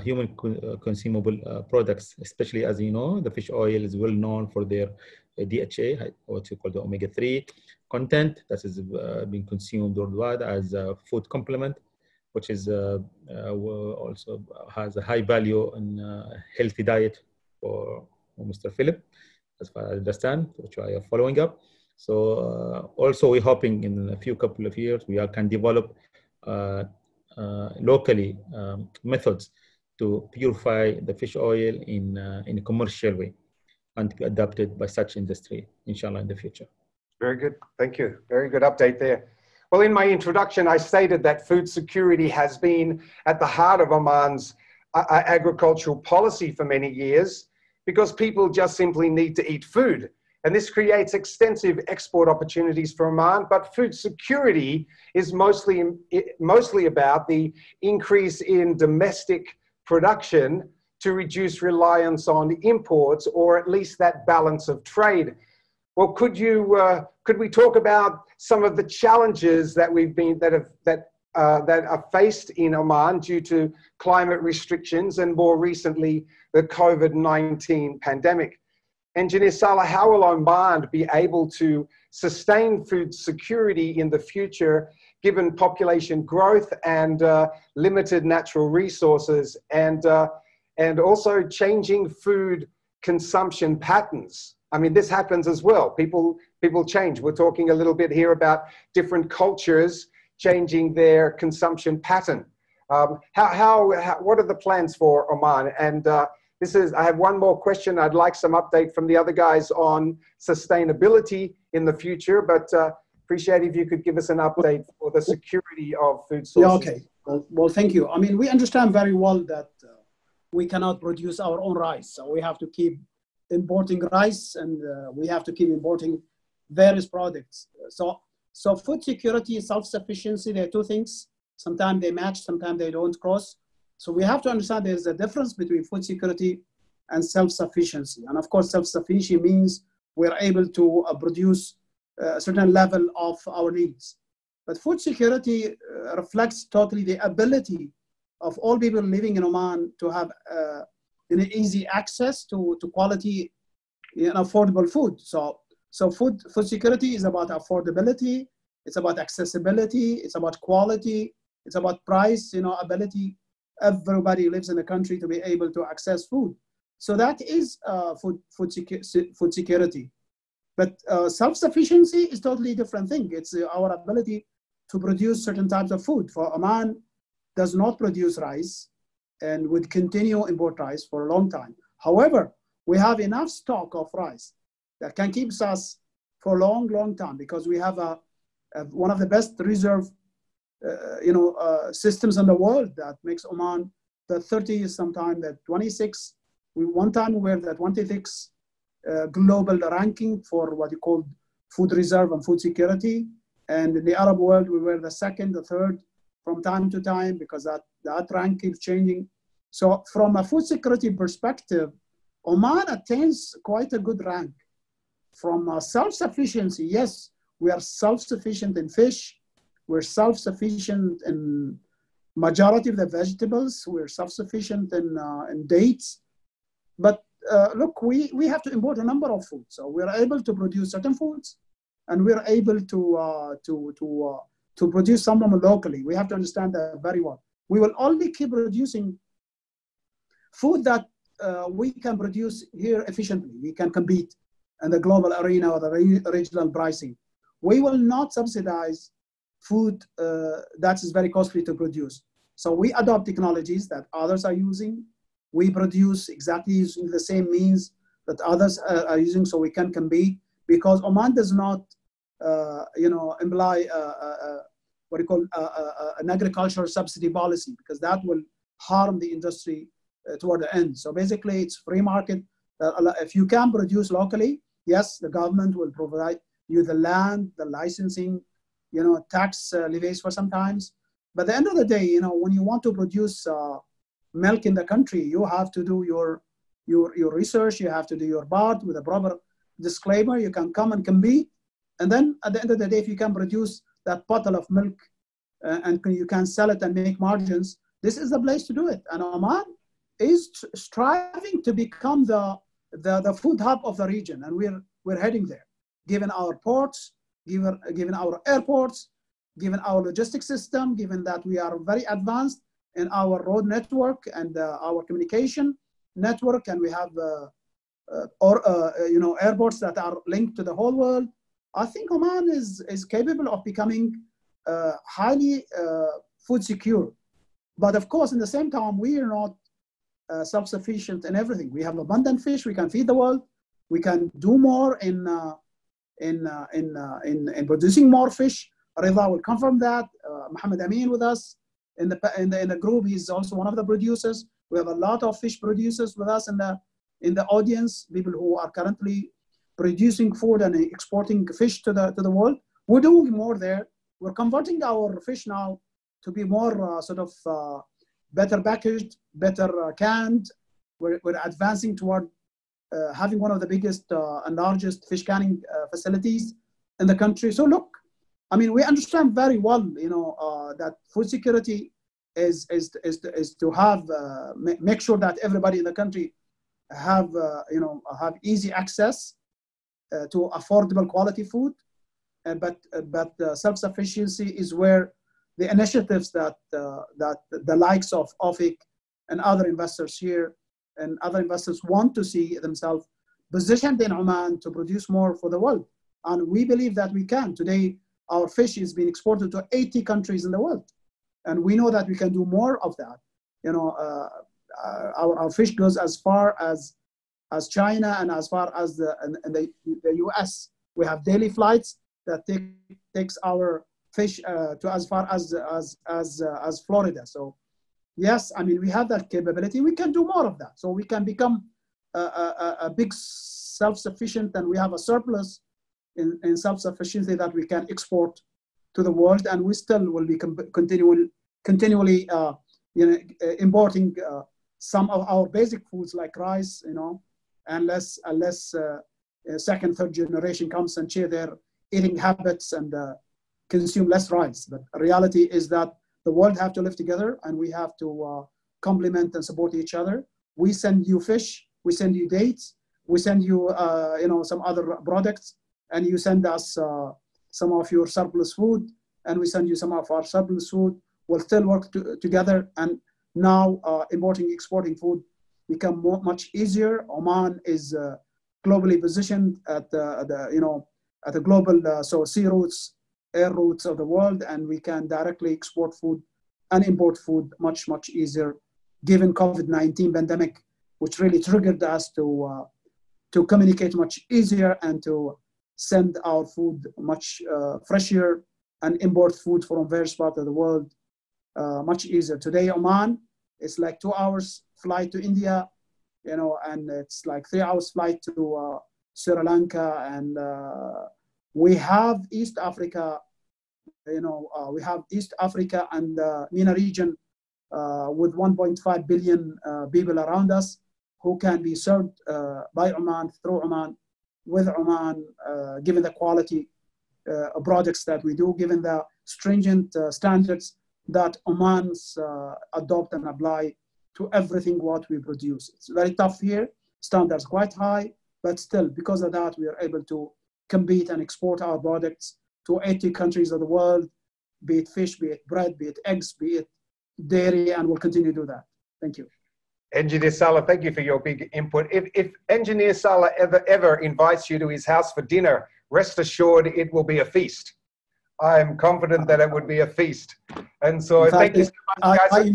human consumable products, especially as you know, the fish oil is well known for their DHA, what you call the omega-3 content that is being consumed worldwide as a food complement, which is also has a high value in healthy diet for Mr. Philip, as far as I understand, which I am following up. So also we're hoping in a couple of years we can develop locally methods to purify the fish oil in a commercial way and to be adopted by such industry, inshallah, in the future. Very good. Thank you. Very good update there. Well, in my introduction, I stated that food security has been at the heart of Oman's agricultural policy for many years because people just simply need to eat food. And this creates extensive export opportunities for Oman, but food security is mostly about the increase in domestic production to reduce reliance on imports, or at least that balance of trade. Well, could we talk about some of the challenges that are faced in Oman due to climate restrictions and more recently the COVID-19 pandemic? Engineer Salah, how will Oman be able to sustain food security in the future, given population growth and limited natural resources, and also changing food consumption patterns? I mean, this happens as well. People change. We're talking a little bit here about different cultures changing their consumption pattern. What are the plans for Oman? And I have one more question. I'd like some update from the other guys on sustainability in the future, but appreciate if you could give us an update for the security of food sources. Yeah, okay. Well, thank you. I mean, we understand very well that we cannot produce our own rice, so we have to keep importing rice, and we have to keep importing various products. So food security, self-sufficiency, there are two things. Sometimes they match, sometimes they don't cross. So we have to understand there's a difference between food security and self-sufficiency. And of course, self-sufficiency means we're able to produce a certain level of our needs. But food security reflects totally the ability of all people living in Oman to have easy access to quality and affordable food. So food security is about affordability, it's about accessibility, it's about quality, it's about price, ability. Everybody who lives in the country to be able to access food. So that is food security. But self-sufficiency is totally different thing. It's our ability to produce certain types of food. For Oman does not produce rice and would continue import rice for a long time. However, we have enough stock of rice that can keep us for a long, long time because we have one of the best reserve systems in the world that makes Oman the 30th, sometime the 26th. One time we were the 26th global ranking for what you call food reserve and food security. And in the Arab world, we were the second, the third from time to time because that rank keeps changing. So from a food security perspective, Oman attains quite a good rank. From self-sufficiency, yes, we are self-sufficient in fish. We're self-sufficient in majority of the vegetables. We're self-sufficient in dates. But look, we have to import a number of foods. So we're able to produce certain foods, and we're able to produce some of them locally. We have to understand that very well. We will only keep producing food that we can produce here efficiently. We can compete in the global arena or the regional pricing. we will not subsidize food that is very costly to produce. So we adopt technologies that others are using. We produce exactly using the same means that others are using, so we can compete, because Oman does not, imply what you call an agricultural subsidy policy, because that will harm the industry toward the end. So basically, it's free market. If you can produce locally, yes, the government will provide you the land, the licensing, tax levies for sometimes. But at the end of the day, when you want to produce milk in the country, you have to do your research. You have to do your part with a proper disclaimer. You can come and compete, and then at the end of the day, if you can produce that bottle of milk and you can sell it and make margins, this is the place to do it. And Oman is striving to become the food hub of the region, and we're heading there, given our ports, given our airports, given our logistics system, given that we are very advanced in our road network and our communication network, and we have airports that are linked to the whole world. I think Oman is capable of becoming highly food secure. But of course, in the same time, we are not self-sufficient in everything. We have abundant fish. We can feed the world. We can do more in producing more fish. Rida will confirm that. Mohammed Amin with us in the group. He's also one of the producers. We have a lot of fish producers with us in the audience. People who are currently producing food and exporting fish to the world. We're doing more there. We're converting our fish now to be more better packaged, better canned. We're advancing toward having one of the biggest and largest fish canning facilities in the country. So look, I mean, we understand very well, that food security is to have make sure that everybody in the country have easy access to affordable quality food. But self-sufficiency is where the initiatives that the likes of OFIC and other investors here and other investors want to see themselves positioned in Oman to produce more for the world. And we believe that we can. Today, our fish is being exported to 80 countries in the world. And we know that we can do more of that. Our fish goes as far as China and as far as the US. We have daily flights that takes our fish to as far as Florida. So yes, I mean, we have that capability. We can do more of that. So we can become a big self-sufficient, and we have a surplus in self-sufficiency that we can export to the world, and we still will be continually importing some of our basic foods like rice, unless second, third generation comes and share their eating habits and consume less rice. But reality is that the world have to live together, and we have to complement and support each other. We send you fish, we send you dates, we send you some other products, and you send us some of your surplus food, and we send you some of our surplus food. We'll still work together, and now importing, exporting food become much easier. Oman is globally positioned at the global sea routes, air routes of the world, and we can directly export food and import food much easier, given COVID-19 pandemic, which really triggered us to communicate much easier and to send our food much fresher and import food from various parts of the world much easier. Today, Oman is like 2 hours flight to India, and it's like 3 hours flight to Sri Lanka, and we have East Africa. We have East Africa and the MENA region with 1.5 billion people around us who can be served by Oman, through Oman, with Oman, given the quality of products that we do, given the stringent standards that Oman's adopt and apply to everything what we produce. It's very tough here, standards quite high, but still, because of that, we are able to compete and export our products to 80 countries of the world, be it fish, be it bread, be it eggs, be it dairy, and we'll continue to do that. Thank you. Engineer Salah, thank you for your big input. If Engineer Salah ever invites you to his house for dinner, rest assured it will be a feast. I'm confident that it would be a feast. And so thank you so much, guys.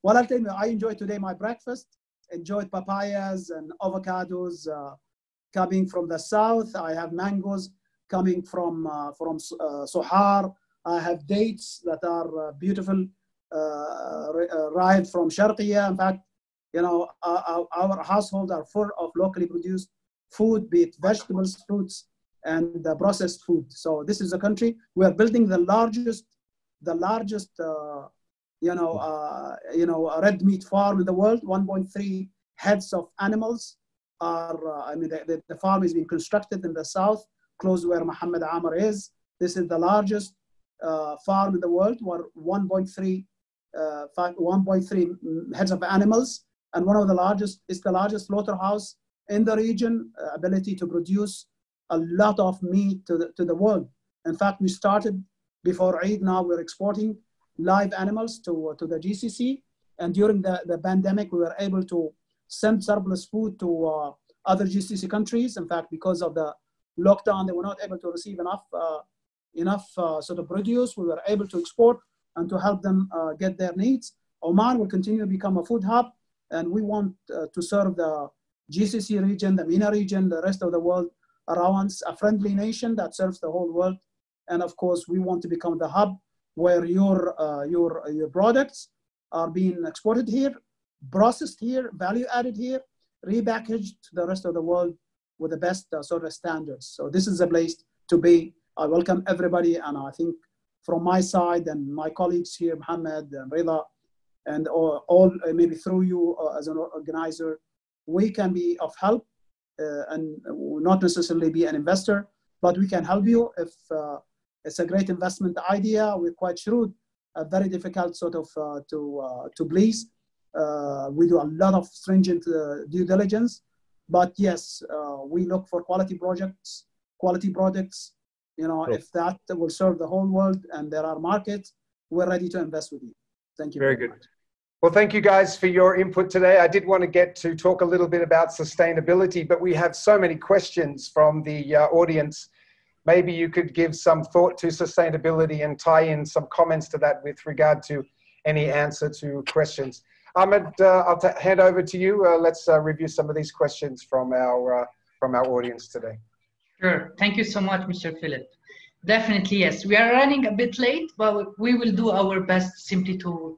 Well, I'll tell you, I enjoyed today my breakfast, enjoyed papayas and avocados coming from the south. I have mangoes coming from Sohar. I have dates that are beautiful, arrived from Sharqiya. In fact, you know, our household are full of locally produced food, be it vegetables, fruits, and processed food. So this is a country we are building the largest red meat farm in the world. 1.3 heads of animals are. I mean, the farm is being constructed in the south, close where Muhammad Amr is. This is the largest farm in the world, where 1.3 heads of animals, and one of the largest is the largest slaughterhouse in the region. Ability to produce a lot of meat to the world. In fact, we started before Eid. Now we're exporting live animals to the GCC. And during the pandemic, we were able to send surplus food to other GCC countries. In fact, because of the lockdown, they were not able to receive enough sort of produce. We were able to export and to help them get their needs. Oman will continue to become a food hub, and we want to serve the GCC region, the MENA region, the rest of the world around, a friendly nation that serves the whole world. And of course, we want to become the hub where your products are being exported here, processed here, value added here, repackaged to the rest of the world with the best sort of standards. So this is a place to be. I welcome everybody, and I think from my side and my colleagues here, Mohammed and Rida, and all maybe through you as an organizer, we can be of help and not necessarily be an investor, but we can help you if it's a great investment idea. We're quite shrewd, very difficult sort of to please. We do a lot of stringent due diligence, but yes, we look for quality projects, quality products. You know, if that will serve the whole world and there are markets, we're ready to invest with you. Thank you. Very good. Much. Well, thank you guys for your input today. I did want to get to talk a little bit about sustainability, but we have so many questions from the audience. Maybe you could give some thought to sustainability and tie in some comments to that with regard to any answer to questions. Ahmed, I'll hand over to you. Let's review some of these questions from our audience today. Sure. Thank you so much, Mr. Philip. Definitely, yes. We are running a bit late, but we will do our best simply to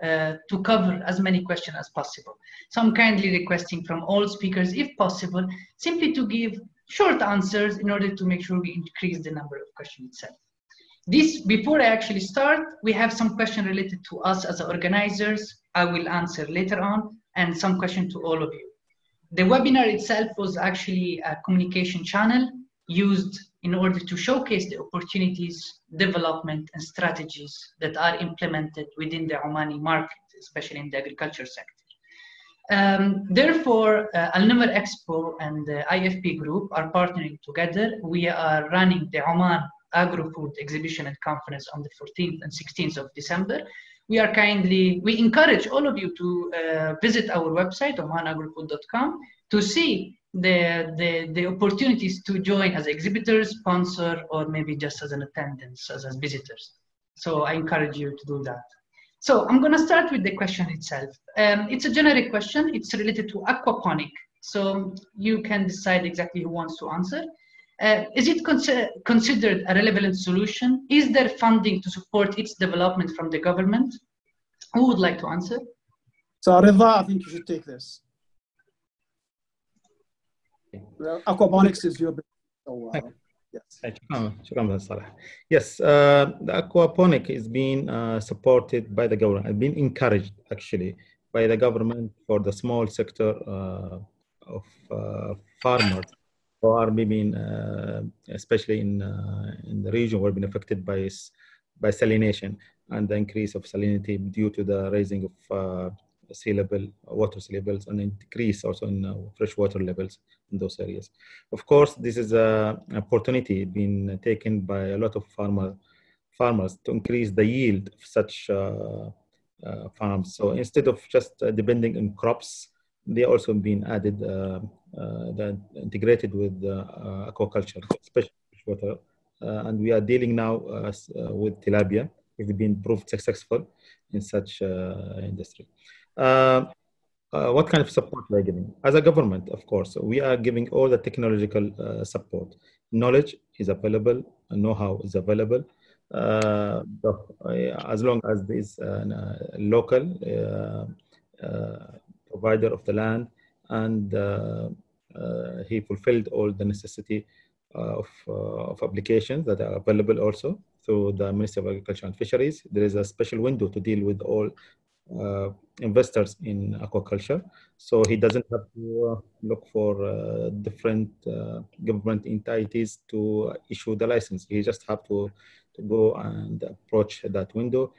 cover as many questions as possible. So I'm kindly requesting from all speakers, if possible, simply to give short answers in order to make sure we increase the number of questions itself. Before I actually start, we have some questions related to us as organizers. I will answer later on, and some questions to all of you. The webinar itself was actually a communication channel used in order to showcase the opportunities, development, and strategies that are implemented within the Omani market, especially in the agriculture sector. Therefore, Al-Namr Expo and the IFP Group are partnering together. We are running the Oman AgroFood exhibition and conference on the 14th and 16th of December. We encourage all of you to visit our website, omanagrofood.com, to see the opportunities to join as exhibitors, sponsor, or maybe just as an attendance, as visitors. So I encourage you to do that. So I'm going to start with the question itself. It's a generic question. It's related to aquaponic. So you can decide exactly who wants to answer. Is it considered a relevant solution? Is there funding to support its development from the government? Who would like to answer? So Rida, I think you should take this. Well, aquaponics is your business. Yes, the aquaponic is being supported by the government. It's been encouraged actually by the government for the small sector of farmers who are maybe especially in the region were being affected by salination and the increase of salinity due to the rising of sea level, water sea levels, and increase also in freshwater levels in those areas. Of course, this is an opportunity being taken by a lot of farmers to increase the yield of such farms. So instead of just depending on crops, they also been added, integrated with aquaculture, especially freshwater, and we are dealing now with tilapia. We've been proved successful in such industry. What kind of support we are giving? As a government, of course, we are giving all the technological support. Knowledge is available, know-how is available. As long as there is a local provider of the land, and he fulfilled all the necessity of applications that are available also through the Ministry of Agriculture and Fisheries. There is a special window to deal with all investors in aquaculture, so he doesn't have to look for different government entities to issue the license. He just have to go and approach that window.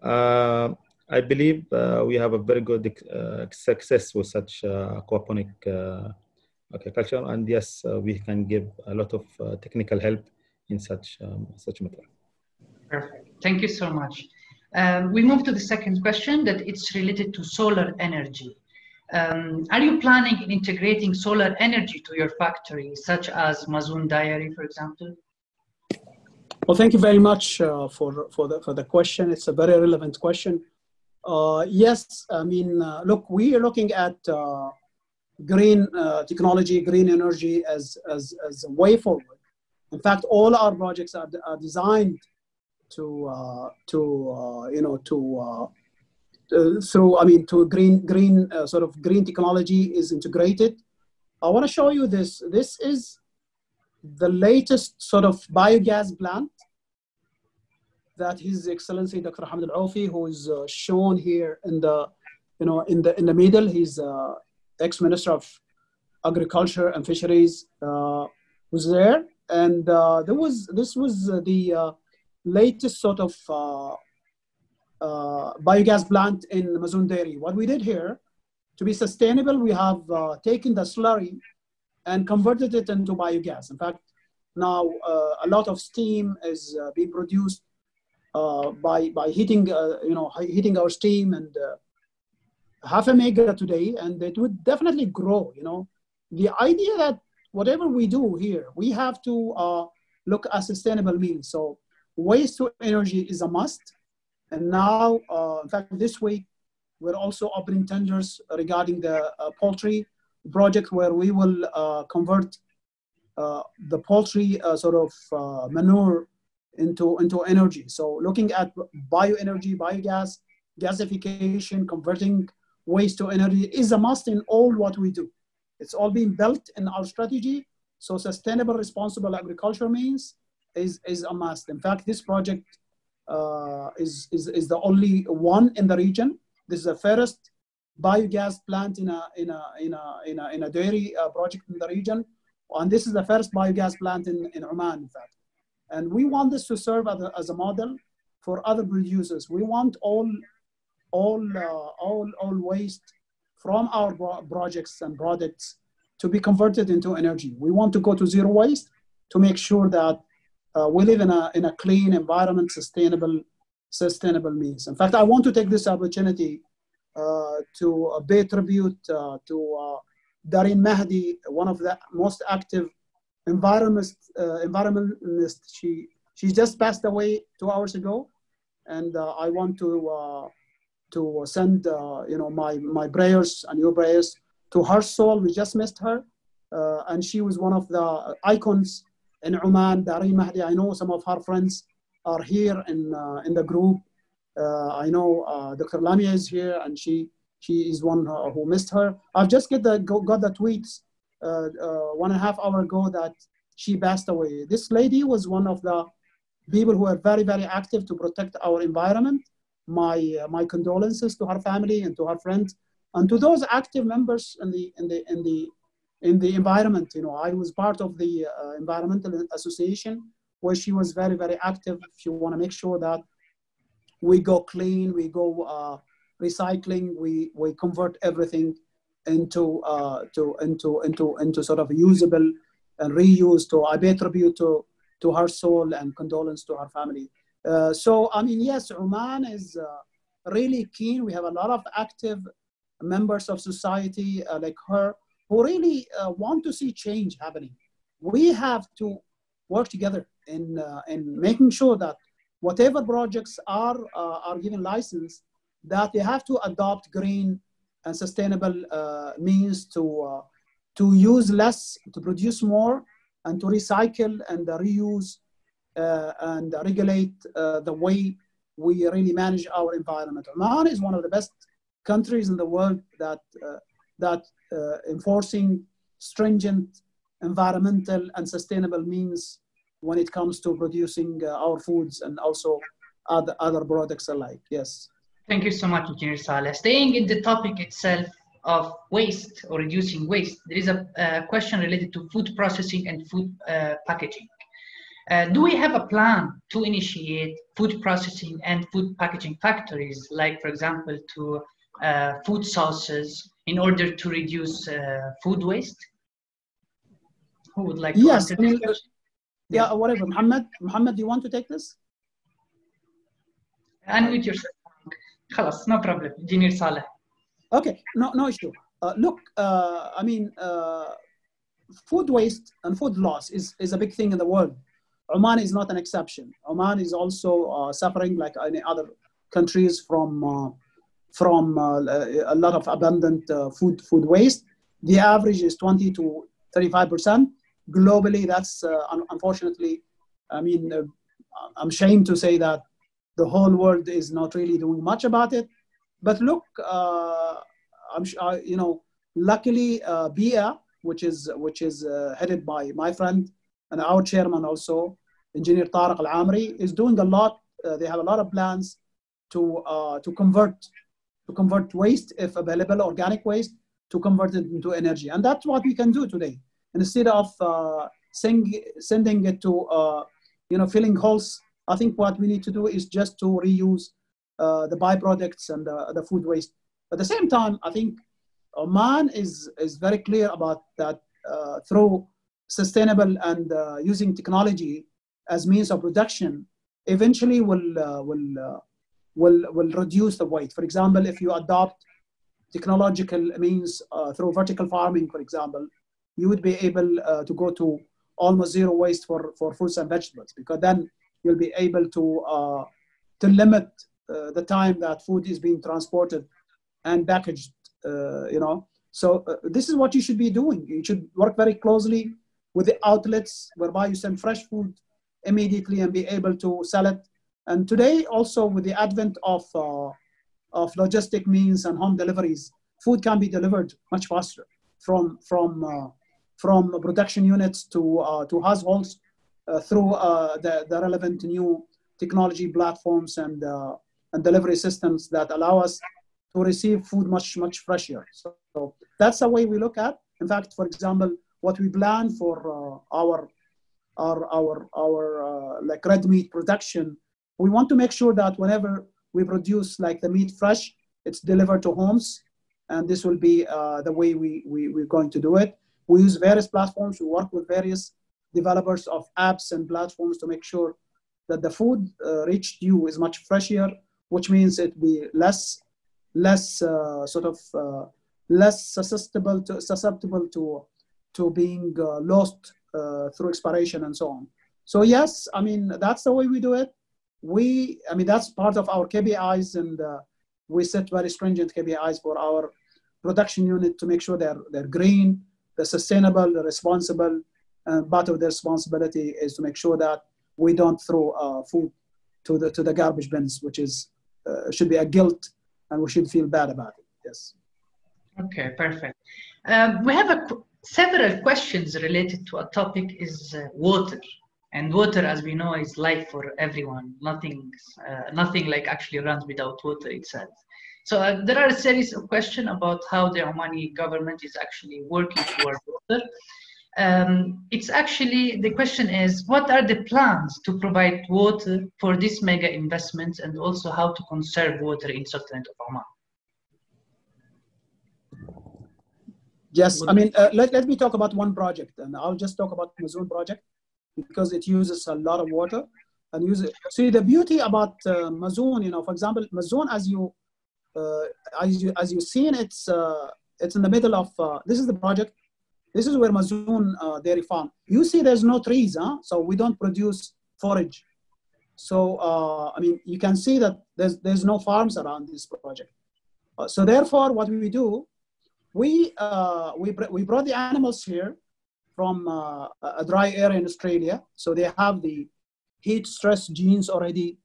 I believe we have a very good success with such aquaponic aquaculture, and yes, we can give a lot of technical help in such matter. Perfect. Thank you so much. We move to the second question, that it's related to solar energy. Are you planning on integrating solar energy to your factory, such as Mazoon Dairy, for example? Well, thank you very much for the question. It's a very relevant question. Yes, I mean, look, we are looking at green technology, green energy as a way forward. In fact, all our projects are designed to green sort of green technology is integrated. I want to show you this. This is the latest sort of biogas plant that His Excellency Dr. Hamad Al-Aufi, who is shown here in the in the middle. He's ex-Minister of Agriculture and Fisheries, was there, and this was the latest sort of biogas plant in Mazoon Dairy. What we did here, to be sustainable, we have taken the slurry and converted it into biogas. In fact, now a lot of steam is being produced by heating, heating our steam, and 0.5 mega today, and it would definitely grow. The idea that whatever we do here, we have to look at sustainable means. So waste to energy is a must. And now, in fact, this week, we're also opening tenders regarding the poultry project, where we will convert the poultry sort of manure into energy. So looking at bioenergy, biogas, gasification, converting waste to energy is a must in all what we do. It's all being built in our strategy. So sustainable, responsible agriculture means is a must. In fact, this project is the only one in the region. This is the first biogas plant in a dairy project in the region, and this is the first biogas plant in Oman, in fact. And we want this to serve as a model for other producers. We want all waste from our projects and products to be converted into energy. We want to go to zero waste to make sure that we live in a clean environment, sustainable means. In fact, I want to take this opportunity to pay tribute to Dareen Mahdi, one of the most active environmentalists. She just passed away 2 hours ago, and I want to send my prayers and your prayers to her soul. We just missed her, and she was one of the icons in Oman. Dareen Mahdi, I know some of her friends are here in the group. I know Dr. Lamia is here, and she is one who missed her. I've just got the tweets 1.5 hours ago that she passed away. This lady was one of the people who are very, very active to protect our environment. My condolences to her family and to her friends and to those active members in the environment. I was part of the environmental association where she was very, very active. She want to make sure that we go clean, we go recycling, we convert everything into sort of usable and reuse. So I pay tribute to her soul and condolence to her family. So I mean, yes, Oman is really keen. We have a lot of active members of society like her who really want to see change happening. We have to work together in making sure that whatever projects are given license, that they have to adopt green and sustainable means to use less, to produce more, and to recycle and reuse and regulate the way we really manage our environment. Oman is one of the best countries in the world that enforcing stringent environmental and sustainable means when it comes to producing our foods and also other products alike. Yes. Thank you so much, Engineer Saleh. Staying in the topic itself of waste or reducing waste, there is a question related to food processing and food packaging. Do we have a plan to initiate food processing and food packaging factories, like, for example, to food sauces, in order to reduce food waste? Who would like to answer this question? Yeah, whatever. Mohammed, do you want to take this? Unmute yourself. خلاص, no problem. Engineer Saleh. Okay, no issue. Look, I mean, food waste and food loss is a big thing in the world. Oman is not an exception. Oman is also suffering, like any other countries, from a lot of abundant food waste. The average is 20 to 35%. Globally, that's unfortunately, I mean, I'm ashamed to say that the whole world is not really doing much about it. But look, I'm sure, you know, luckily, BIA, which is headed by my friend and our chairman also, Engineer Tariq Al-Amri, is doing a lot. They have a lot of plans to convert waste, if available, organic waste, to convert it into energy. And that's what we can do today. Instead of sending it to, filling holes, I think what we need to do is just to reuse the byproducts and the food waste. At the same time, I think Oman is very clear about that through sustainable and using technology as means of production, eventually will reduce the weight. For example, if you adopt technological means through vertical farming, for example, you would be able to go to almost zero waste for fruits and vegetables, because then you'll be able to limit the time that food is being transported and packaged, So this is what you should be doing. You should work very closely with the outlets whereby you send fresh food immediately and be able to sell it. And today, also with the advent of logistic means and home deliveries, food can be delivered much faster from production units to households through the relevant new technology platforms and delivery systems that allow us to receive food much fresher. So that's the way we look at. In fact, for example, what we plan for our like red meat production, we want to make sure that whenever we produce like the meat fresh, it's delivered to homes, and this will be the way we're going to do it. We use various platforms. We work with various developers of apps and platforms to make sure that the food reached you is much fresher, which means it be less susceptible to being lost through expiration and so on. So yes, I mean, that's the way we do it. That's part of our KPIs, and we set very stringent KPIs for our production unit to make sure they're green, they're sustainable, they're responsible. And part of their responsibility is to make sure that we don't throw food to the garbage bins, which is should be a guilt, and we should feel bad about it. Yes. Okay, perfect. We have several questions related to a topic is water. And water, as we know, is life for everyone. Nothing like actually runs without water itself. So there are a series of questions about how the Omani government is actually working towards water. It's actually, the question is, what are the plans to provide water for this mega investments, and also how to conserve water in Sultanate of Oman? Yes, I mean, let me talk about one project, and I'll just talk about the Mazoon project because it uses a lot of water and See, the beauty about Mazoon, for example, Mazoon, as you've seen, it's in the middle of, this is the project. This is where Mazoon Dairy Farm. You see there's no trees, huh? So we don't produce forage. So, I mean, you can see that there's no farms around this project. So therefore, what we do, we brought the animals here from a dry area in Australia. So they have the heat stress genes already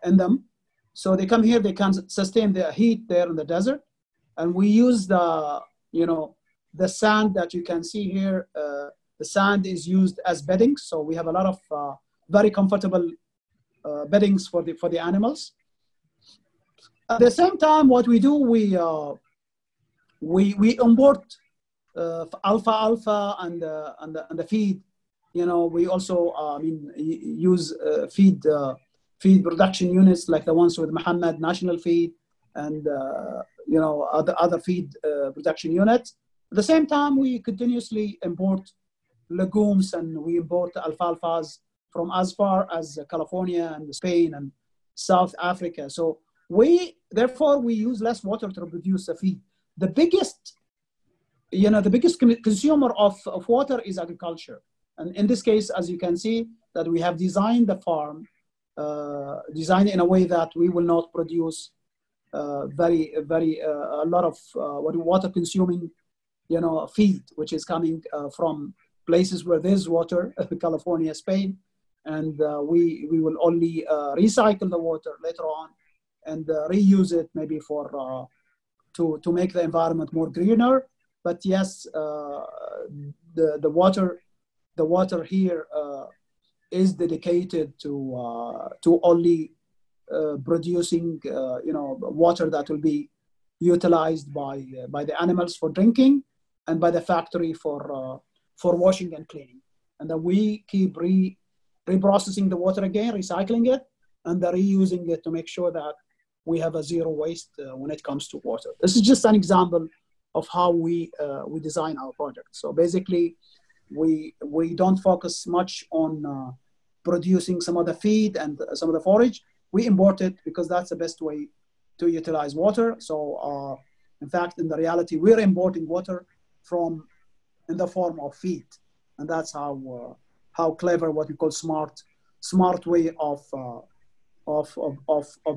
in them. So they come here, they can sustain the heat there in the desert. And we use the, the sand that you can see here. The sand is used as bedding. So we have a lot of very comfortable beddings for the animals. At the same time, what we do, we import alfalfa and the feed. We also use feed production units like the ones with Muhammad National Feed and other feed production units. At the same time, we continuously import legumes, and we import alfalfas from as far as California and Spain and South Africa. So therefore we use less water to produce the feed. The biggest consumer of water is agriculture. And in this case, as you can see, that we have designed the farm, designed in a way that we will not produce a lot of water consuming, feed, which is coming from places where there's water, California, Spain. And we will only recycle the water later on and reuse it maybe for to make the environment more greener. But yes, the water here is dedicated to only producing water that will be utilized by the animals for drinking and by the factory for washing and cleaning. And then we keep reprocessing the water again, recycling it, and reusing it to make sure that we have a zero waste when it comes to water. This is just an example of how we design our project. So basically, we don't focus much on producing some of the feed and some of the forage. We import it because that's the best way to utilize water. So in fact, in the reality, we're importing water in the form of feed, and that's how clever, what we call smart way of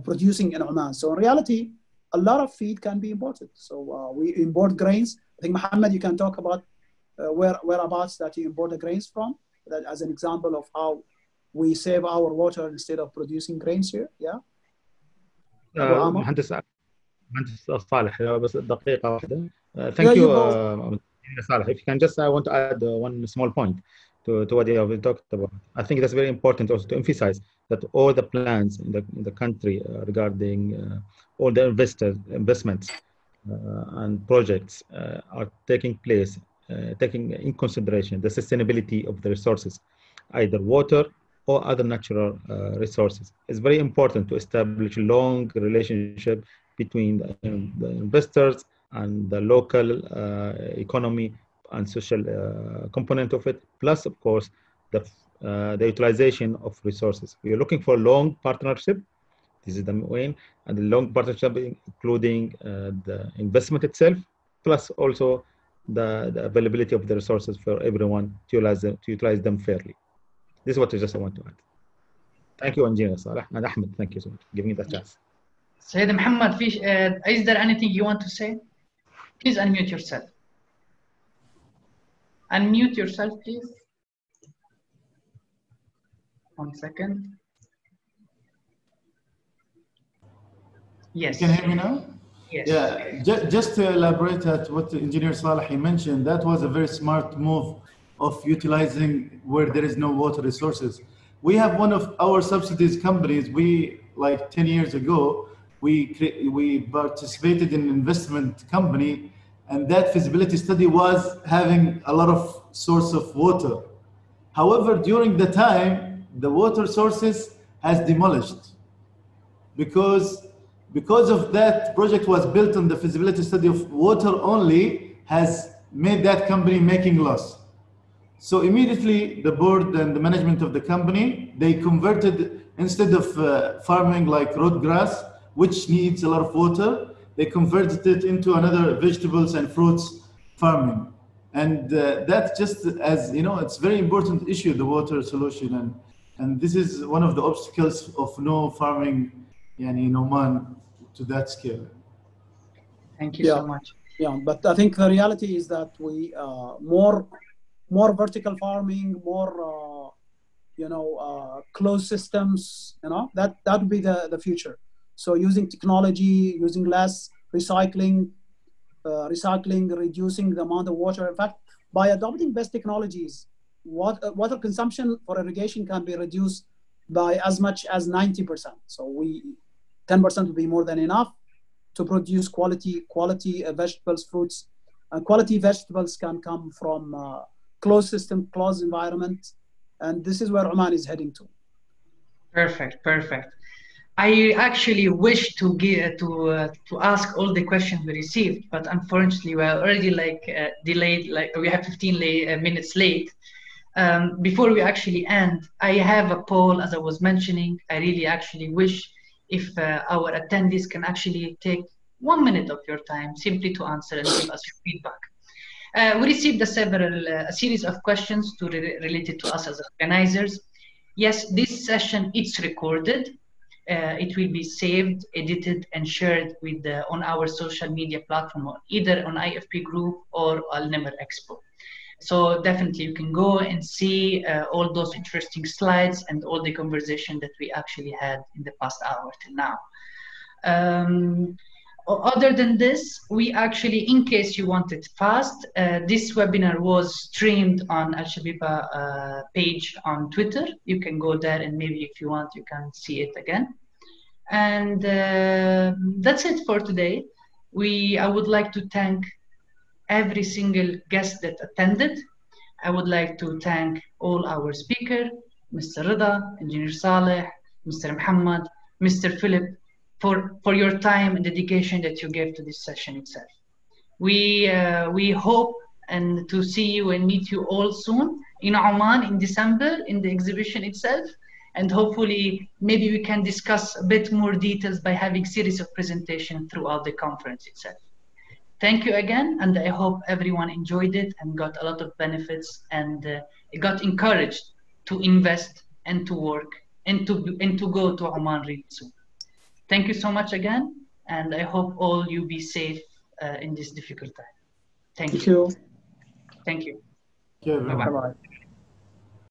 producing in Oman. So in reality, a lot of feed can be imported. So we import grains. I think, Mohammed, you can talk about whereabouts that you import the grains from, that as an example of how we save our water instead of producing grains here. Yeah. مهندس صالح بس دقيقة واحدة. Thank you, Saleh. If you can just, I want to add one small point to what you have talked about. I think that's very important also to emphasize that all the plans in the country regarding all the investments and projects are taking place, taking in consideration the sustainability of the resources, either water or other natural resources. It's very important to establish a long relationship between the investors and the local economy and social component of it, plus, of course, the utilization of resources. We are looking for long partnership. This is the main, and the long partnership including the investment itself, plus also the availability of the resources for everyone to utilize them fairly. This is what I want to add. Thank you, Engineer Saleh, and Ahmed. Thank you so much for giving me the chance. Sayyid Muhammad, is there anything you want to say? Please unmute yourself. Unmute yourself, please. 1 second. Yes. You can hear me now? Yes. Yeah, just to elaborate at what Engineer Saleh mentioned, that was a very smart move of utilizing where there is no water resources. We have one of our subsidies companies, like 10 years ago, we participated in an investment company, and that feasibility study was having a lot of source of water. However, during the time, the water sources has demolished because of that project was built on the feasibility study of water only, has made that company making loss. So immediately the board and the management of the company, they converted, instead of farming like root grass, which needs a lot of water, they converted it into another vegetables and fruits farming. And that just, as you know, it's very important issue, the water solution, and this is one of the obstacles of no farming in Oman to that scale. Thank you so much. Yeah, but I think the reality is that we more vertical farming, more closed systems, that would be the future. So using technology, using less recycling, reducing the amount of water. In fact, by adopting best technologies, water consumption for irrigation can be reduced by as much as 90%. So 10% will be more than enough to produce quality vegetables, fruits. And quality vegetables can come from closed system, closed environment. And this is where Oman is heading to. Perfect. I actually wish to ask all the questions we received, but unfortunately we are already delayed. We have 15 minutes late. Before we actually end, I have a poll, as I was mentioning. I really actually wish if our attendees can actually take 1 minute of your time simply to answer and give us your feedback. We received a series of questions related to us as organizers. Yes, this session is recorded. It will be saved, edited, and shared on our social media platform, either on IFP Group or Al Nimr Expo. So definitely you can go and see all those interesting slides and all the conversation that we actually had in the past hour till now. Other than this, we actually, in case you want it fast, this webinar was streamed on Al Shabiba page on Twitter. You can go there and maybe if you want, you can see it again. And that's it for today. I would like to thank every single guest that attended. I would like to thank all our speakers, Mr. Rida, Engineer Saleh, Mr. Muhammad, Mr. Philip, for your time and dedication that you gave to this session itself. We hope and to see you and meet you all soon in Oman in December in the exhibition itself. And hopefully, maybe we can discuss a bit more details by having series of presentation throughout the conference itself. Thank you again, and I hope everyone enjoyed it and got a lot of benefits and got encouraged to invest and to work and to go to Oman really soon. Thank you so much again, and I hope all you be safe in this difficult time. Thank you. Thank you. Thank you. Bye-bye. Bye-bye.